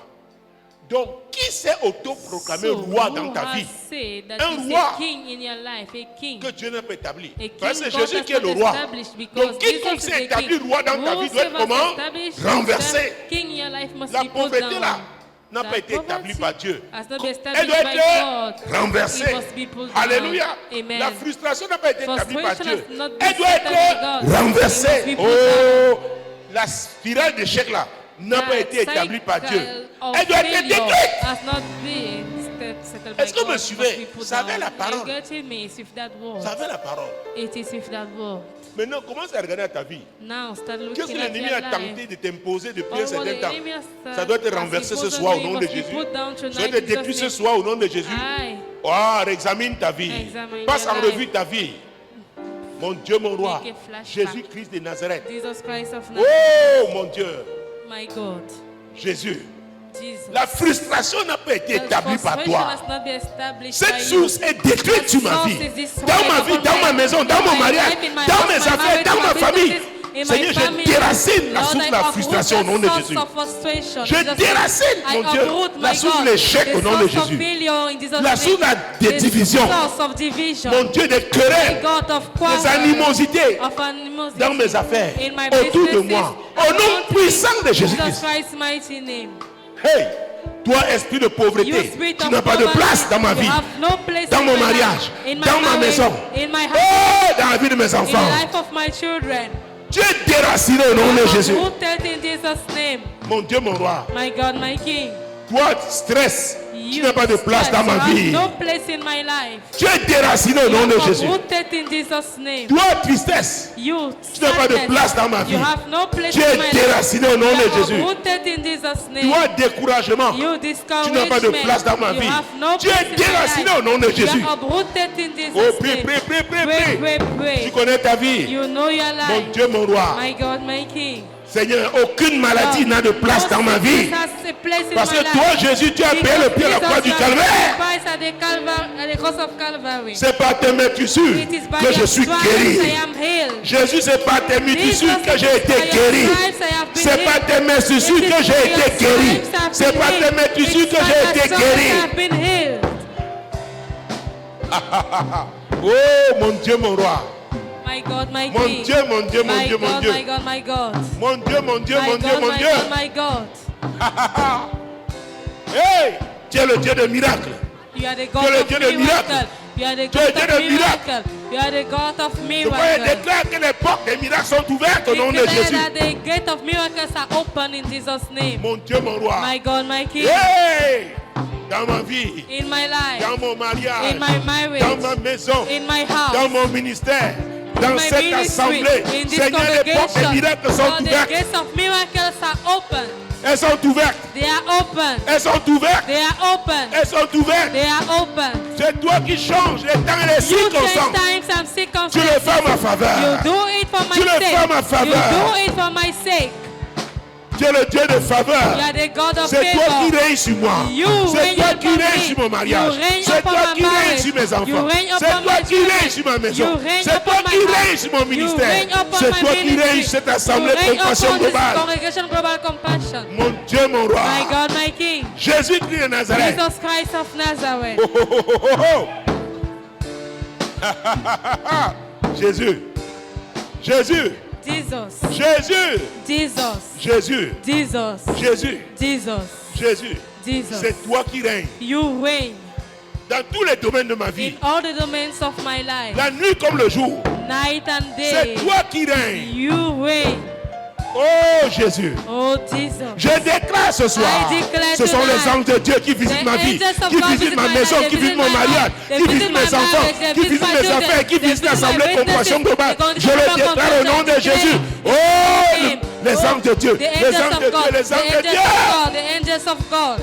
Donc, qui s'est autoproclamé roi dans ta vie? Un roi que Dieu n'a pas établi. Parce que c'est Jésus qui est le roi. Donc, quiconque s'est établi roi dans ta vie doit être comment? Renversé. La pauvreté là n'a pas été établie par Dieu. Elle doit être renversée. Alléluia. La frustration n'a pas été établie par Dieu. Elle doit être renversée. Oh, la spirale d'échec là n'a pas été établie par Dieu. Elle doit être détruite. Est-ce que vous me suivez? Ça avait la parole. Ça avait la parole. Maintenant, commence à regarder à ta vie. Qu'est-ce que l'ennemi a tenté de t'imposer depuis un certain temps? Ça doit être renversé ce soir au nom de Jésus. Ça doit être détruit ce soir au nom de Jésus. Oh, examine ta vie. Passe en revue ta vie. Mon Dieu, mon roi. Jésus-Christ de Nazareth. Oh, mon Dieu. My God. Jésus. Jesus. La frustration n'a pas été établie par toi. Cette source est détruite sur ma vie. Dans ma vie, dans ma maison, dans mon mariage, dans mes affaires, dans ma famille. Seigneur, je déracine la source de la frustration au nom de Jésus. Je déracine, mon Dieu, la source de l'échec au nom de Jésus. La source de la division. Mon Dieu, des querelles, des animosités dans mes affaires, autour de moi. Au nom puissant de Jésus-Christ. Hey, Toi, esprit de pauvreté, tu n'as pas de place dans ma vie, dans mon mariage, dans ma maison, dans la vie de mes enfants. Tu es déraciné au nom de Jésus. Mon Dieu, mon roi. My God, my King. Toi, stress, tu n'as pas de place dans ma vie. No place in my life. Tu es déraciné au nom de Jésus. Toi, tristesse, tu n'as pas de place dans ma vie. Tu es déraciné au nom de Jésus. Toi, découragement, tu n'as pas de place dans ma vie. Tu es déraciné au nom de Jésus. Oh, prie. Tu connais ta vie. Mon Dieu, mon roi. My God, my King. Seigneur, aucune maladie n'a de place dans ma vie. Parce que toi, Jésus, tu as payé le prix à la croix du calvaire. C'est par tes meurtrissures que je suis guéri. Jésus, c'est par tes meurtrissures que j'ai été guéri. C'est par tes meurtrissures que j'ai été guéri. C'est par tes meurtrissures que j'ai été guéri. Oh, mon Dieu, mon roi. My God, my Mon King. Dieu, mon Dieu, mon Dieu, mon Dieu. My God, my God. Mon Dieu, mon Dieu, mon Dieu, mon Dieu. My God. Hey, tu es le Dieu de miracles. You are the God of miracles. You are the God of miracles. You are the God of miracles. Je déclare que les portes des miracles sont ouvertes au nom de Jésus. The gate of miracles are open in Jesus' name. Mon Dieu, mon roi. My God, my King. Hey, dans ma vie, in my life, dans mon mariage, in my marriage, dans ma maison, in my house, dans mon ministère, dans cette assemblée, Seigneur, les portes des miracles sont ouvertes. The gates of miracles are open. Elles sont ouvertes. They are open. Elles sont ouvertes. They are open. Elles sont ouvertes. They are open. C'est toi qui changes les temps et les circonstances. Tu le fais à ma faveur. You do it for my Tu le fais à ma faveur. You do it for my sake. Tu es le Dieu de faveur. C'est toi qui règnes sur moi. C'est toi qui règnes sur mon mariage. C'est toi qui règnes sur mes enfants. C'est toi qui règnes sur ma maison. C'est toi qui règnes sur mon ministère. C'est toi qui règnes sur cette assemblée de compassion globale. Mon Dieu, mon roi. Jésus-Christ de Nazareth. Jesus Christ of Nazareth. Jésus. Jésus. Jesus. Jésus. Jesus. Jésus. Jesus. Jésus. Jesus. Jésus. Jesus. C'est toi qui règnes. You reign. Dans tous les domaines de ma vie. In all the domains of my life. La nuit comme le jour. Night and day. C'est toi qui règnes. You reign. Oh Jésus. Oh Jesus. Je déclare ce soir. Ce sont les anges de Dieu qui visitent ma vie, qui visitent ma maison, qui visitent mon mariage, qui visitent mes enfants, qui visitent mes affaires, qui visitent l'assemblée compassion globale. Je le déclare au nom de Jésus. Oh, les anges de Dieu, les anges de Dieu, les anges de Dieu. The angels of God.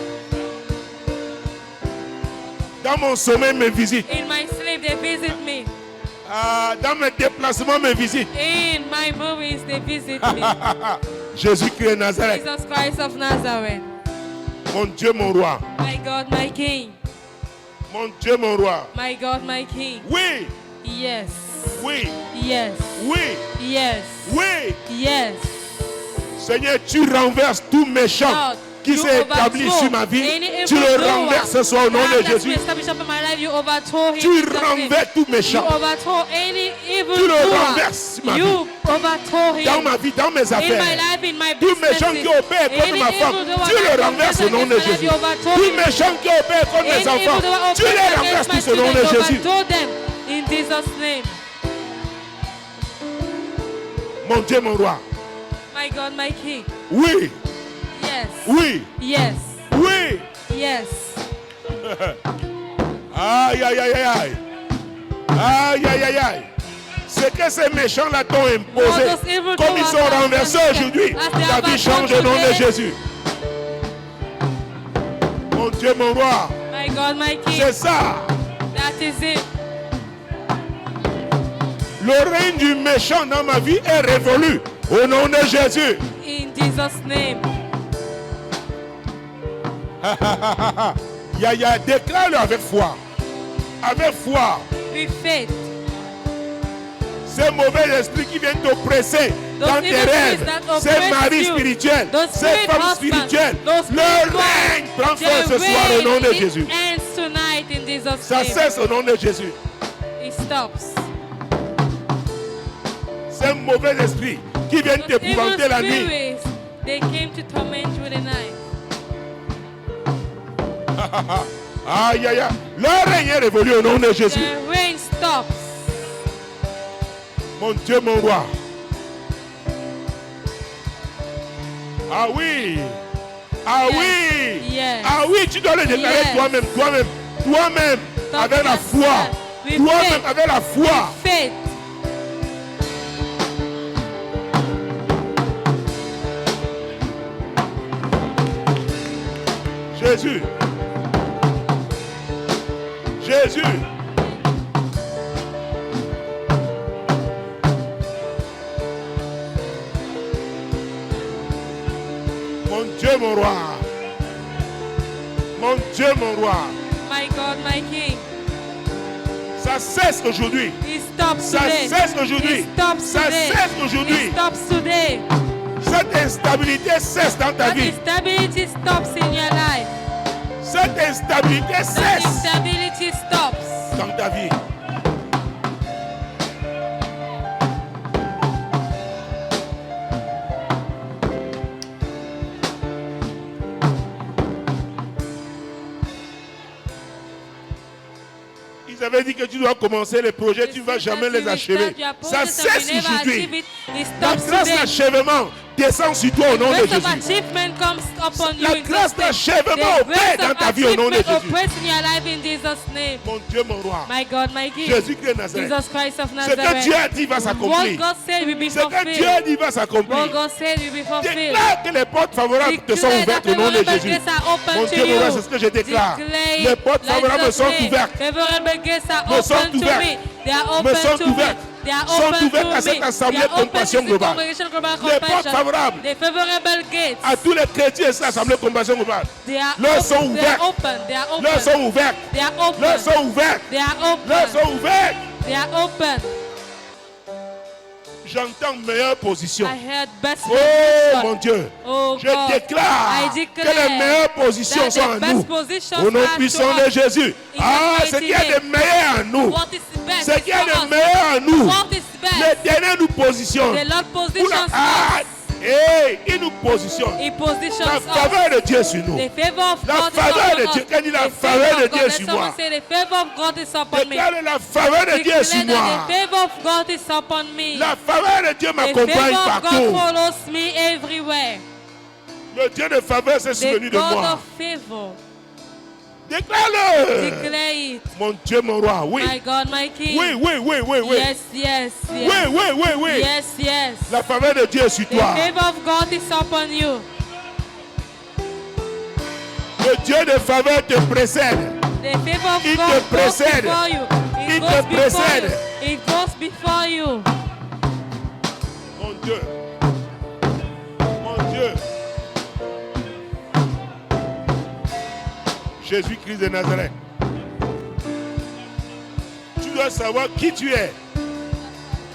Dans mon sommeil, me visitent. In my sleep, they visit me. Dans mes déplacements, me visitent. In my movies, they visit me. Jésus-Christ de Nazareth. Jesus Christ of Nazareth. Mon Dieu, mon roi. My God, my King. Mon Dieu, mon roi. My God, my King. Oui. Yes. Oui. Yes. Oui. Yes. Oui. Yes. Seigneur, tu renverses tout méchant qui s'est établi sur ma vie. Tu le renverses ce soir au nom de Jésus. Tu renverses tout méchant. Tu le renverses sur ma vie. Dans ma vie, dans mes affaires. Tout méchant qui opère contre ma femme, tu le renverses au nom de Jésus. Tout méchant qui opère contre mes enfants, tu les renverses tous au nom de Jésus. Mon Dieu, mon roi. My God, my King. Oui. Yes. Oui. Yes. Oui. Yes. Aïe, aïe, aïe, aïe. Aïe, aïe, aïe, aïe. C'est que ces méchants-là t'ont imposé. Comme ils sont renversés aujourd'hui, ta vie change au nom de Jésus. Mon Dieu, mon roi. My God, my King. C'est ça. That is it. Le règne du méchant dans ma vie est révolu au nom de Jésus. In Jesus' name. Yaya, déclare-le avec foi. Avec foi. With faith. Ces mauvais esprits qui viennent t'oppresser dans tes rêves, ces maris spirituels, ces femmes spirituelles, le règne prend fin ce soir au nom de Jésus. Ça cesse au nom de Jésus. It stops. Ces mauvais esprits qui viennent t'épouvanter la nuit. They came to torment you in the night. Aïe, aïe, aïe. Le règne est révolu au nom de Jésus. The rain stops. Mon Dieu, mon roi. Ah oui. Ah yes. oui. Yes. Ah oui, tu dois le déclarer yes. toi-même. Toi-même. Avec la foi. Toi-même avec la foi. Faith. Jésus. Jésus. Mon Dieu, mon roi. Mon Dieu, mon roi. My God, my King. Ça cesse aujourd'hui. It stops Ça today. cesse aujourd'hui. It stops Ça today. cesse aujourd'hui. It stops today. Cette instabilité cesse dans ta That vie. instability stops in your life. Cette instabilité That cesse instability stops. dans ta vie. Ils avaient dit que tu dois commencer les projets, tu ne vas jamais les achever. Ça cesse aujourd'hui. La grâce d'achèvement descend sur toi au nom de Jésus. La grâce d'achèvement opère dans ta vie au nom de Jésus. Mon Dieu, mon roi. Jésus-Christ de Nazareth. Ce que Dieu a dit va s'accomplir. Ce que Dieu a dit va s'accomplir. Déclare que les portes favorables te sont ouvertes au nom de Jésus. Mon Dieu, mon roi, c'est ce que je déclare. Les portes favorables me sont ouvertes. Me sont ouvertes. Me sont ouvertes. Sont ouvertes à cette assemblée de compassion globale. Les portes favorables à tous les chrétiens de cette assemblée de compassion globale leur sont ouvertes. Leur sont ouvertes. Leur sont ouvertes. Leur sont ouvertes. J'entends meilleure position. Oh mon Dieu. Je déclare que les meilleures positions sont en nous. Au nom puissant de Jésus. Ah, ce qui est de meilleur en nous. Ce qui est de meilleur en nous. L'Éternel nous positionne. Il nous positionne. La faveur de Dieu sur nous. La faveur de Dieu. Quand il dit la faveur de Dieu sur moi. Déclare la faveur de Dieu sur moi. La faveur de Dieu m'accompagne partout. Le Dieu de faveur s'est souvenu de moi. Déclare-le. Mon Dieu, mon roi. Oui. My God, my King. Oui. Yes. Oui. Yes. La faveur de Dieu est sur toi. The favor of God is upon you. Le Dieu de faveur te précède. The favor of Il God te précède. goes before you. Il te précède. It goes before you. Mon Dieu. Mon Dieu. Jésus-Christ de Nazareth. Tu dois savoir qui tu es.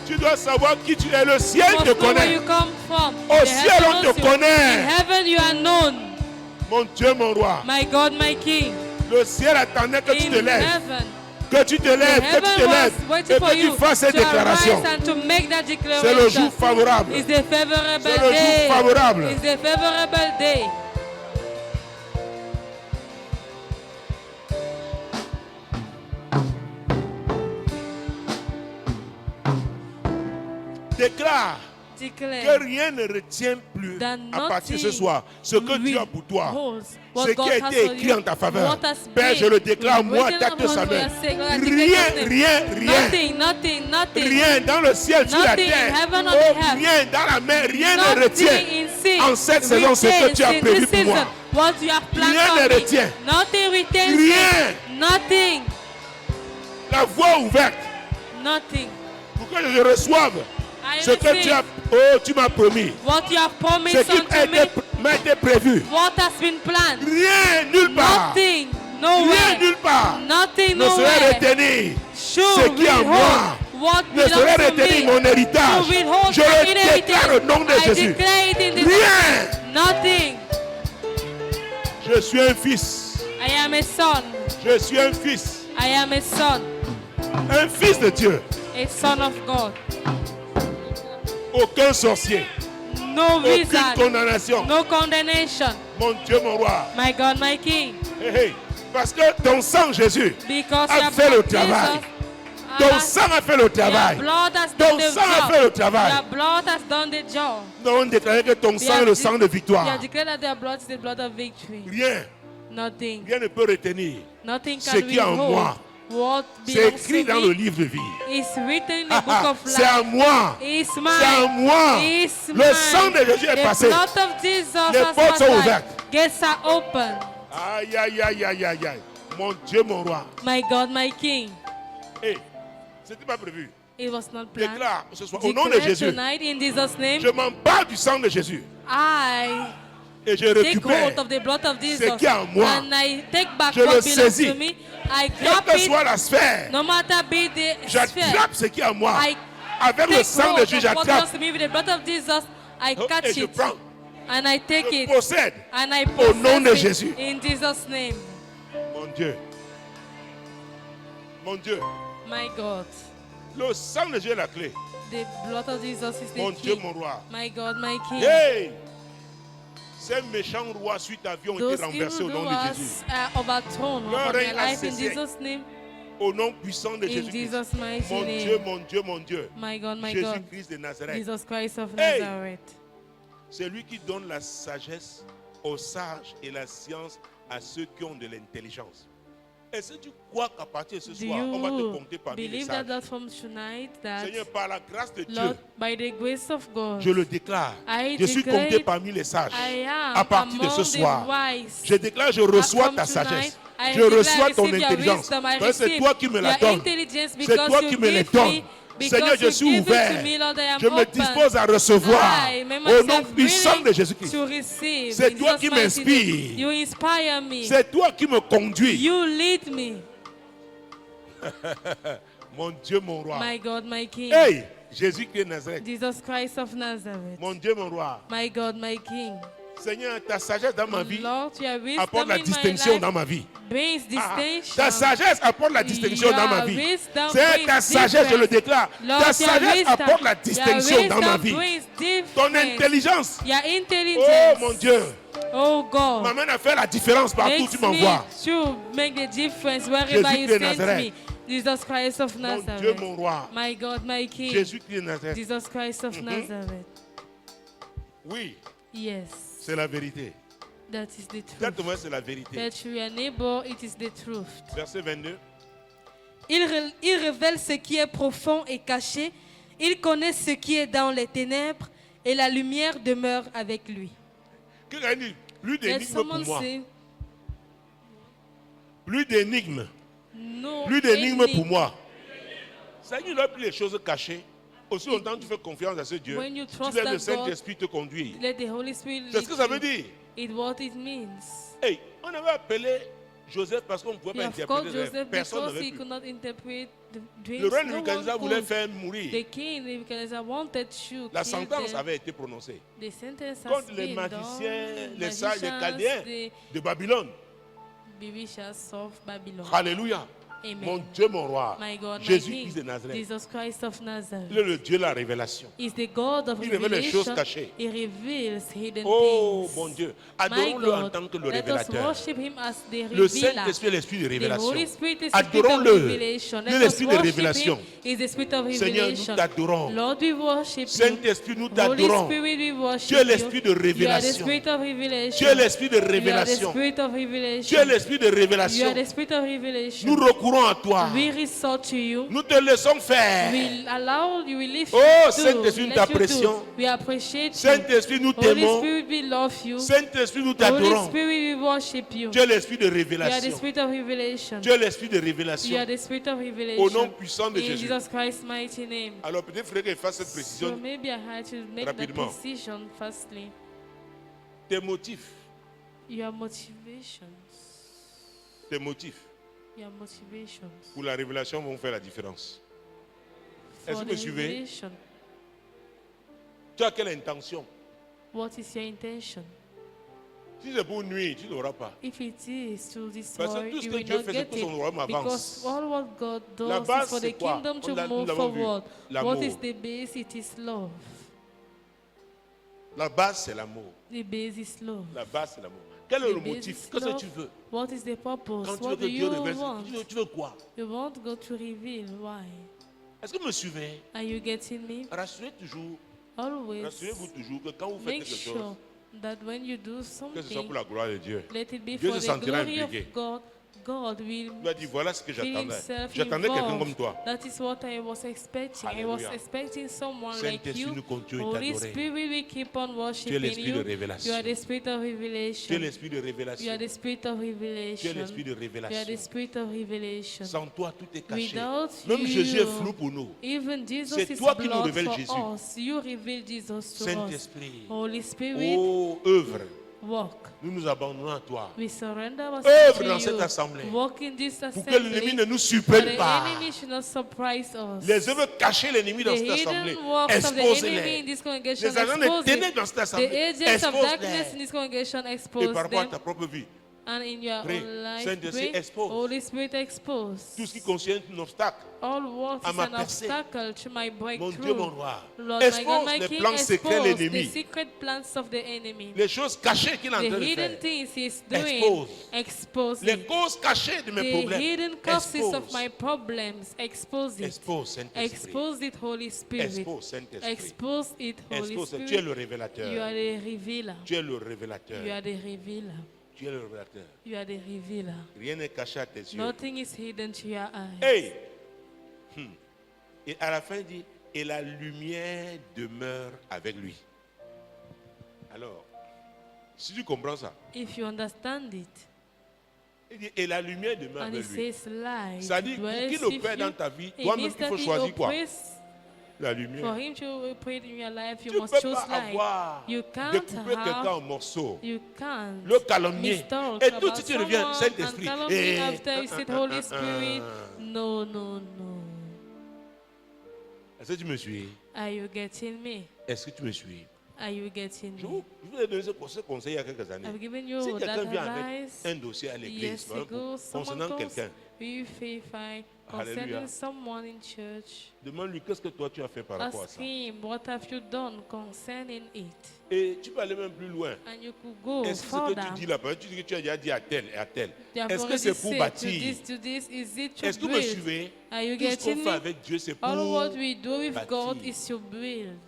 Tu dois savoir qui tu es. Le ciel te connaît. Au ciel, on te connaît. In heaven, you are known. Mon Dieu, mon roi. My God, my King. Le ciel attendait que tu te lèves. Que tu te lèves, que tu te lèves. Et que tu fasses cette déclaration. C'est le jour favorable. C'est le jour favorable. It's the favorable day. Déclare que rien ne retient plus à partir de ce soir ce que Dieu a pour toi, ce qui a été écrit en ta faveur. Père, je le déclare, moi, tête de sa main. Rien dans le ciel, sur la terre, rien dans la mer, rien ne retient en cette saison ce que tu as prévu pour moi. Rien ne retient. Rien. La voie ouverte. Pour que je reçoive ce que tu m'as promis. Ce qui m'a été prévu. Rien, nulle part. Rien, nulle part. Ne saurait retenir ce qui est à moi. Ne saurait retenir mon héritage. Je le déclare au nom de Jésus. Rien. Je suis un fils. Je suis un fils. Un fils de Dieu. A son of God. Aucun sorcier. Aucune condamnation. No condemnation. Mon Dieu, mon roi. My God, my King. Hey. Parce que ton sang, Jésus, a fait le travail. Ton sang a fait le travail. Ton sang a fait le travail. Nous avons déclaré que ton sang est le sang de victoire. Rien. Rien ne peut retenir ce qui est en moi. C'est écrit dans le livre de vie. C'est à moi. C'est à moi. Le sang de Jésus est passé. Les portes sont ouvertes. Aïe, aïe, aïe, aïe, aïe, aïe. Mon Dieu, mon roi. My God, my King. Hey, c'était pas prévu. It was not planned. Déclare ce soir au nom de Jésus. Je m'empare du sang de Jésus. Et je récupère ce qui est en moi. Je le saisis. Quelle que soit la sphère, j'attrape ce qui est en moi. Avec le sang de Jésus, j'attrape. Et je prends. Je possède au nom de Jésus. Mon Dieu. Mon Dieu. My God. Le sang de Jésus est la clé. The blood of Jesus is the mon key. Dieu, mon roi. My God, my King. Hey! Ces méchants rois suite à vie ont été renversés au nom de Jésus. Leur règne a cessé. Au nom puissant de Jésus. Mon Dieu, mon Dieu, mon Dieu. Jésus-Christ de Nazareth. Jesus Christ of Hey! Nazareth. C'est lui qui donne la sagesse aux sages et la science à ceux qui ont de l'intelligence. Est-ce que tu crois qu'à partir de ce soir, on va te compter parmi les sages? Seigneur, par la grâce de Dieu, Lord, by the grace of God, je le déclare. Je suis compté parmi les sages. À partir de ce soir, je déclare, je reçois ta sagesse. Je reçois ton intelligence. C'est toi qui me la donnes. C'est toi qui me la donnes. Seigneur, je suis ouvert. Je me dispose à recevoir au nom puissant de Jésus-Christ. C'est toi qui m'inspires. C'est toi qui me conduis. You lead me. Mon Dieu, mon roi. My God, my King. Hey, Jésus-Christ de Nazareth. Jesus Christ of Nazareth. Mon Dieu, mon roi. My God, my King. Seigneur, ta sagesse dans ma vie Lord, apporte la distinction dans ma vie. Ta sagesse apporte la distinction dans ma vie. C'est ta sagesse, je le déclare. Ta sagesse apporte la distinction dans ma vie. Ton intelligence. Oh mon Dieu. Oh God. M'amène à faire la différence partout où tu m'envoies. Jésus de Nazareth. Jesus Christ of Nazareth. Mon Dieu, mon roi. My God, my King. Jésus de Nazareth. Jesus Christ of Nazareth. Oui. Yes. C'est la vérité. That is the truth. Exactement, c'est la vérité. That you are neighbor, it is the truth. Verset 22. Il révèle ce qui est profond et caché. Il connaît ce qui est dans les ténèbres et la lumière demeure avec lui. Quelqu'un a dit, plus d'énigmes pour moi. Plus d'énigmes. Plus d'énigmes pour moi. Ça dit, il a plus les choses cachées. Aussi longtemps que tu fais confiance à ce Dieu, tu laisses le Saint-Esprit te conduire. C'est ce que ça veut dire. Hey, on avait appelé Joseph parce qu'on ne pouvait pas interpréter les rêves. Personne n'avait pu. Le roi Nebuchadnezzar voulait faire mourir. La sentence avait été prononcée contre les magiciens, les sages, les Chaldéens de Babylone. Alléluia. Amen. Mon Dieu, mon roi, Jésus-Christ de Nazareth, il est le Dieu de la révélation. Il révèle les choses cachées. Oh mon Dieu, adorons-le en tant que le révélateur. Le Saint-Esprit est l'esprit de révélation. Adorons-le. Il est l'esprit de révélation. Seigneur, nous t'adorons. Saint-Esprit, nous t'adorons. Tu es l'esprit de révélation. Tu es l'esprit de révélation. Tu es l'esprit de révélation. Nous recourons à toi. Nous te laissons faire. Oh, Saint-Esprit, nous t'apprécions. Saint-Esprit, nous t'aimons. Saint-Esprit, nous t'adorons. Tu es l'esprit de révélation. Tu es l'esprit de révélation. Au nom puissant de Jésus. Alors peut-être il faudrait qu'il fasse cette précision rapidement. Tes motifs. Tes motifs. Pour la révélation vont faire la différence. Est-ce que vous me suivez? Tu as quelle intention? What is your intention? Si c'est pour nuire, tu n'auras pas. If it is to Parce destroy, que tout ce you que will Dieu not fait, c'est get pour son it. royaume avance. Because all what God La does base, is for c'est the quoi? kingdom to Nous move l'avons vu. forward. L'amour. What is the base? It is love. La base, c'est l'amour. The base is love. La base, c'est l'amour. Quel est le motif? Qu'est-ce que tu veux? What is the purpose? Quand tu What veux que do Dieu you révèle, want? tu veux quoi? You want God to reveal. Why? Est-ce que vous me suivez? Are you getting me? Rassurez-vous toujours que quand vous faites Make quelque sure chose, that when you do que ce soit something, pour la gloire de Dieu, let it be Dieu for se the sentira glory of impliqué. God. God will Tu vas dire, voilà ce que feel j'attendais. himself J'attendais quelqu'un comme involved. toi. That is what I was expecting. I Alléluia. was expecting someone like Saint-Esprit, you. nous continuons Holy t'adorer. Spirit, we keep on Tu es worshiping l'esprit de you. révélation. You are the spirit of Tu es revelation. l'esprit de You are révélation. the spirit of Tu es revelation. l'esprit de You are the révélation. spirit of revelation. Sans toi, tout est caché. Without Même Jésus est you, flou pour nous. even Jesus C'est is toi qui nous blood révèles for Jésus. us. You reveal Jesus to us. Saint-Esprit, Holy Spirit, oh, œuvre. walk. Nous nous abandonnons à toi. We surrender Œuvre ourselves dans to cette you. assemblée. Walk in this Pour que l'ennemi assembly. ne nous But surprenne the pas. enemy should not surprise us. Les œuvres cachées de l'ennemi dans The cette assemblée, hidden works of the enemy in expose-les. this congregation, Les agents de expose ténèbres it. dans cette The assemblée, agents of darkness in expose-les. this congregation, Et expose par rapport à them. ta propre vie, And in your Pray. own life, Saint-Esprit, pray. expose. Holy Spirit, expose. tout ce qui concerne un obstacle, All what à is ma an percée. obstacle to my mon Dieu, mon breakthrough. roi, Lord, my God, expose my les King, plans secrets de expose the l'ennemi, secret plans of the enemy. les choses cachées qu'il est en The train de hidden faire, things he's doing, Expose. expose les it. causes cachées de mes The problèmes, hidden causes of expose. my problems, expose it. Expose, Saint-Esprit. Expose it, Holy Spirit. Expose, Saint-Esprit. Expose it, Holy Expose. Spirit. Tu es le You are révélateur. the revealer. Tu es le révélateur. You are the revealer. Tu es le révélateur. You are the revealer. Rien n'est caché à tes yeux. Nothing is hidden to your eyes. Hey! Et à la fin, il dit, et la lumière demeure avec lui. Alors, si tu comprends ça, If you understand it, il dit, et la lumière demeure and it avec lui. says light, Ça dit, pour dwells qu'il with opère you, dans ta vie, it toi-même, means il faut that he choisir quoi? operates. La For lumière. him to operate in your life, you Tu ne must peux choose pas light. avoir You can't découpé quelqu'un en have, morceaux, you can't le calomnier. mistalk Et tout de about suite tu reviens, someone Saint-Esprit. and calumny after you said Holy Spirit. No, no, no. Est-ce que tu me suis? Are you getting me? Est-ce que tu me suis? Are you getting Je me? vous ai donné ce conseil il y a quelques années. I've given you Si that quelqu'un vient avec advice un dossier à l'église, years ago. concernant Someone calls quelqu'un, you faithful concerning Alléluia. someone in church. demande-lui qu'est-ce que toi tu as fait par rapport à Ask ça. him, what have you done concerning it? Et tu peux aller même plus loin. And you could go Est-ce que ce que further. tu dis là, tu dis que tu as déjà dit à tel et à tel. They have Est-ce que already c'est pour said bâtir? to this, is it to Est-ce que vous me build? suivez? Are you Tout ce qu'on getting fait me? avec Dieu, c'est pour All what we do with bâtir. God is to build.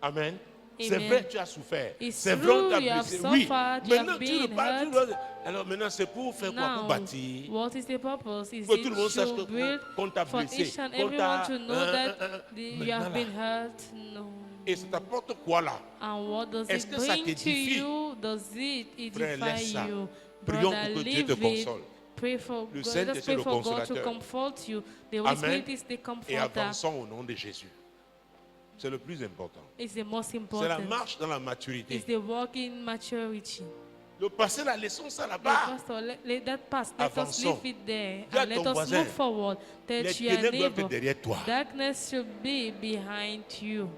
Amen. C'est Amen. vrai, tu as souffert. It's C'est vrai, on true, t'a you have blessé. Oui. suffered, you Maintenant, have tu been repars. hurt. Alors maintenant, c'est pour faire quoi? Pour Now, bâtir. what is the purpose? Is Que it tout le monde sache to que build qu'on t'a for blessé, each and qu'on everyone t'a- to know that you have Maintenant, been hurt? No. Et ça t'apporte quoi là? And what does Est-ce it que ça bring to t'édifie? you? Does it Frère, laisse edify ça. you? Prions Brother, pour que Dieu te leave it. console. Pray for Le God. Saint-Esprit Let's est pray le for God to consolateur. comfort you. The Holy Amen. Spirit is the Et comforter. avançons au nom de Jésus. C'est le plus important. It's the most C'est la important. marche dans la maturité. It's the walk in maturity. Le passé, la leçon, ça The là-bas. pastor, let that pass. Let us Avançons. leave it there Dis à and let ton us voisin, move forward. Les That your ténèbres doivent neighbor, être derrière toi. darkness should be behind you.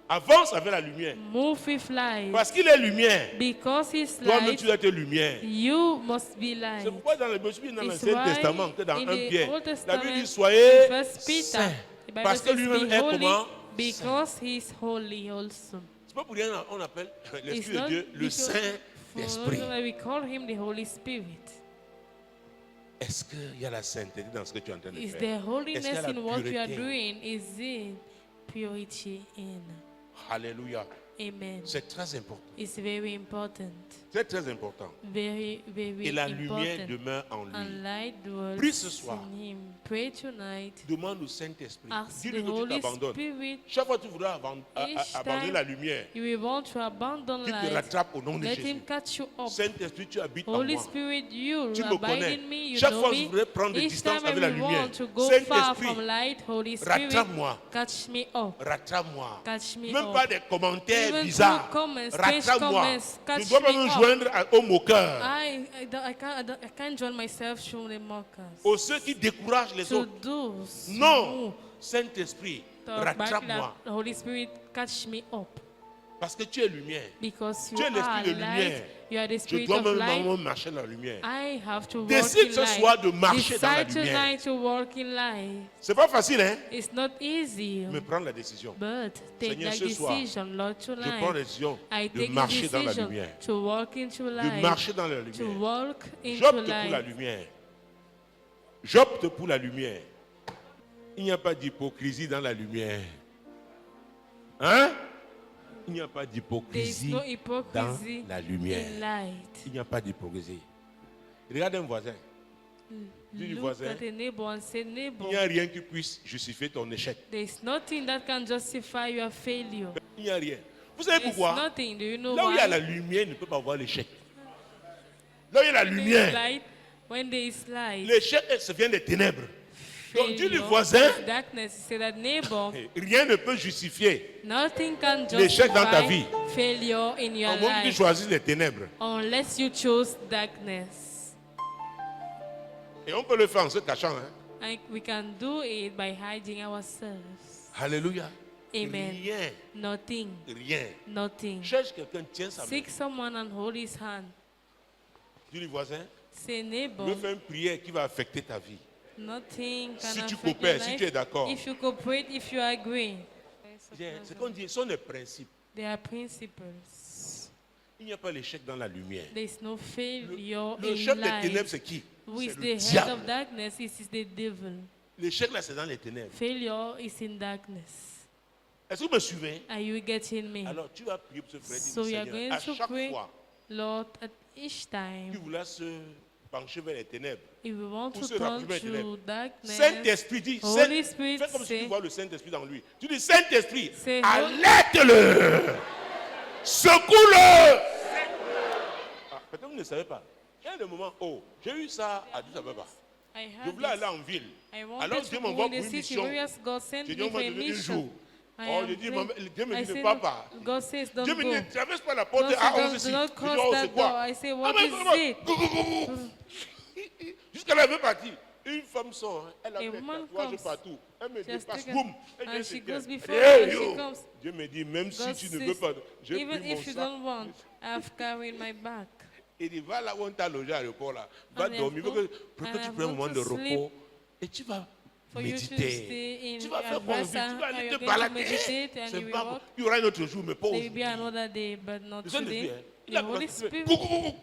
Avance avec la lumière. Move with light. Parce qu'il est lumière. Because His Toi-même, light, tu dois être lumière. you must be C'est light. pourquoi dans It's l'Ancien why Testament, que dans in 1 the Pierre, Old la Testament, Bible dit soyez in First Peter, saints. the Bible Parce que says, lui-même be est holy comment? because He is holy also. C'est pas pour rien qu'on appelle It's l'Esprit de not Dieu le because- Saint-Esprit. for we call Him the Holy Spirit. Est-ce qu'il y a la sainteté dans ce que tu es en train de Is faire? there Est-ce qu'il holiness y a la in what you are pureté? doing? Is it purity in? Alléluia. Amen. C'est très important. It's very important. C'est très important. Very, very Et la lumière important. demeure en And lui. light dwells Prie ce soir. in Him. Pray tonight. Demande au Saint-Esprit. Ask Dis-lui the que tu Holy t'abandonnes. Spirit. Chaque fois que tu voudras Each abandonner time la lumière, You will want to abandon qu'il te light. rattrape au nom de Let Jésus. Him catch you up. Saint-Esprit, tu habites en Holy moi. Spirit, you Tu me abide connais. in me. You Chaque know fois que je me. voudrais prendre des Each distances time I avec la will lumière, want to go far Saint-Esprit, from light, Holy Spirit, rattrape-moi. catch me up. Rattrape-moi. Catch me Même up. pas des commentaires Even bizarres. through comments, strange Rattrape-moi. comments, Tu catch ne dois pas me me up. joindre aux moqueurs, I can't join myself through the mockers. aux ceux qui découragent les To autres. those Non. who Saint-Esprit, talk back rattrape-moi. that the Holy Spirit catch me up. Parce que tu es lumière. Because tu es l'esprit de lumière. Je dois même marcher dans la lumière. Décide ce soir de marcher dans la lumière. C'est pas facile, hein? It's not easy. Mais prends la décision. But take Seigneur, that ce soir, decision, Lord, je prends la décision de marcher dans la lumière. To walk into light. De marcher dans la To lumière. walk into J'opte light. pour la lumière. J'opte pour la lumière. Il n'y a pas d'hypocrisie dans la lumière. Hein? Il n'y a pas d'hypocrisie dans la lumière. Il n'y a pas d'hypocrisie. Regarde un voisin. Dis du voisin, il n'y a rien qui puisse justifier ton échec. There's nothing that can justify your failure. Il n'y a rien. Vous savez pourquoi? Nothing. Do you know Là où il y a why? la lumière, il ne peut pas avoir l'échec. Là où il y a la lumière, when there is light, l'échec se vient des ténèbres. Donc dis du voisin, darkness, say that neighbor, rien ne peut justifier l'échec dans ta vie. Failure in your au moment que tu choisis les ténèbres. Unless you choose darkness. Et on peut le faire en se cachant. Hein? And we can do it by hiding ourselves. Alléluia. Amen. Rien. Nothing. Rien. Nothing. Cherche quelqu'un, tiens sa main. Seek someone and hold his hand. Dis du voisin, say neighbor, je veux faire une prière qui va affecter ta vie. Nothing can si tu affect coopères, your life, si tu es d'accord. If you cooperate, if you agree. C'est qu'on dit, ce sont des principes. There are principles. Il n'y a pas l'échec dans la lumière. There is no failure le in chef life. des ténèbres, c'est qui? Who is C'est the le head diable. of darkness? It is the devil. L'échec là, c'est dans les ténèbres. Failure is in darkness. Est-ce que vous me suivez? Are you getting me? Alors tu vas prier pour ce frère. So you are going à to chaque pray, fois Lord, at each qu'il time, voulait se pencher vers les ténèbres, if we want Ou to se turn rapprocher des to ténèbres. darkness, Saint-Esprit dit, Holy Spirit fais comme si say, tu vois le Saint-Esprit dans lui. Tu dis, Saint-Esprit, Say, alerte-le, secoue-le. Ah, peut-être que vous ne savez pas. Il y a des moments, oh, j'ai eu ça à Addis Ababa. I Je had voulais aller this. en ville. I Alors wanted Dieu to m'envoie go pour in une the city mission. where God sent J'ai dit, me on for va a donner un mission. jour. I Oh, am j'ai dit, praying. Dieu me I dit, ne said, pars pas. God says, don't Dieu me go. dit, ne traverse pas la porte God de says, A11 do ici. not Je dis, cross oh, that c'est door. quoi? I say, Ah, what mais is vraiment, it? jusqu'à la veut partir. Une femme sort, hein. Elle a A des woman tatouages comes. partout. Elle me Just dépasse, taken. boum. Elle And vient she se goes dire, before hey, and she yo. comes. Dieu me dit, même si God tu ne says, veux pas, j'ai even pris mon if you sac. don't want, I've carried my bag. Il dit, va là où on t'a logé à l'aéroport là. Va And dormir. I've Pour que gone- tu and prennes un I've moment gone de to sleep. repos. Et tu vas For you to méditer. stay in Tu vas faire quoi en ville? Tu vas aller te balader. and C'est you will pas walk. Il y aura un autre jour, mais pas There will be aujourd'hui. another day, but not Le Saint-Esprit, today. hein, il The a Holy commencé. Spirit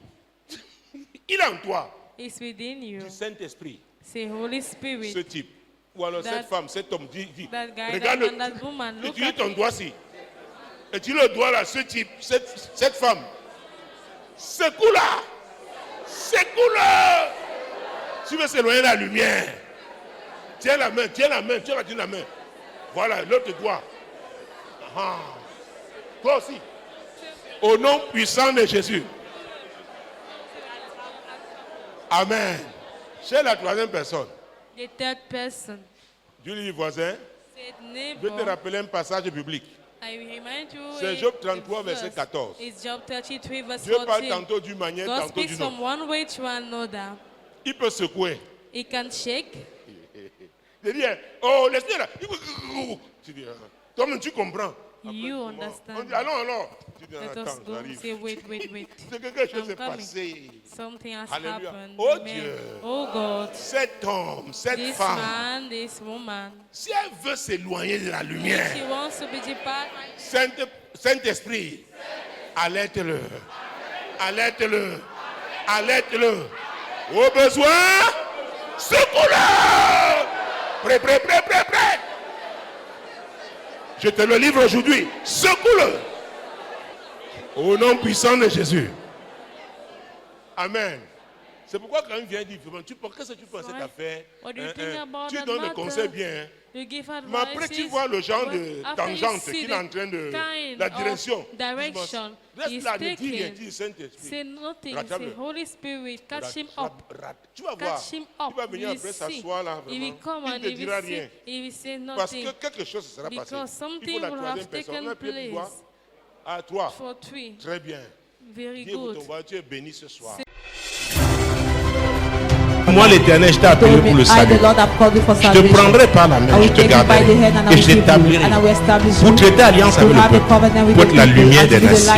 Il est en toi. is within you. Du Saint-Esprit. Say, Holy Ce Spirit, type. Ou alors That- cette femme, cet homme, dis. that guy, Regarde, that man, that woman, look utilise at ton doigt-ci. Et tu le doigt là, ce type, cette femme. Secoue-la. Secoue-la. Tu veux s'éloigner de la lumière. Tiens la main, tu vas tenir la main. Voilà, l'autre doigt. Ah. Toi aussi. Au nom puissant de Jésus. Amen. C'est la troisième personne. the third person. Dieu dit, voisin, Said, je vais te neighbor, rappeler un passage biblique. I remind you. C'est Job 33, verset 14. It's Job 33, verse Dieu parle 14. tantôt d'une manière, God tantôt speaks d'une from autre. one way to another. Il peut secouer. He can shake. Il dit, oh, l'esprit est là. Tu dis, toi-même tu comprends. Après, You comment? understand. On dit, allons, alors. Tu dis, Let us attends, go. j'arrive. Say, wait. C'est que quelque chose I'm s'est coming. passé. Something has Alléluia. happened. Oh Amen. Dieu. Oh God. Cet homme, cette This femme, man, this woman, si elle veut s'éloigner de la she lumière, wants to be departed. Saint-Esprit, alerte-le. Alerte-le. Alerte-le. Au besoin, secoue-le. Prêt. Je te le livre aujourd'hui. Secoue-le. Au nom puissant de Jésus. Amen. C'est pourquoi quand il vient dire, qu'est-ce que tu penses cette affaire? What do you think about Tu that donnes le matter? conseil bien. You give Mais après, tu vois le genre de tangente qu'il est en train de... La direction. Direction. Reste He's là, ne dis rien, taking. dis Saint-Esprit. Say nothing. Rattrape-le. Say, Holy Spirit, catch him up. Tu vas voir. Catch him Tu up. vas venir You après see. s'asseoir là, He will vraiment. come Il and ne te he will dira say, rien. he will say Parce nothing. que quelque chose sera passé. Because Il something faut la will troisième have personne. On taken a appuyé pour toi. place. À toi. For three. Très bien. Very Dis pour good. ton voisin, tu es béni ce soir. moi l'Éternel, je t'ai appelé pour le salut. Je te prendrai par la main, je te garderai et je t'établirai pour traiter alliance avec le peuple, pour être la lumière des nations.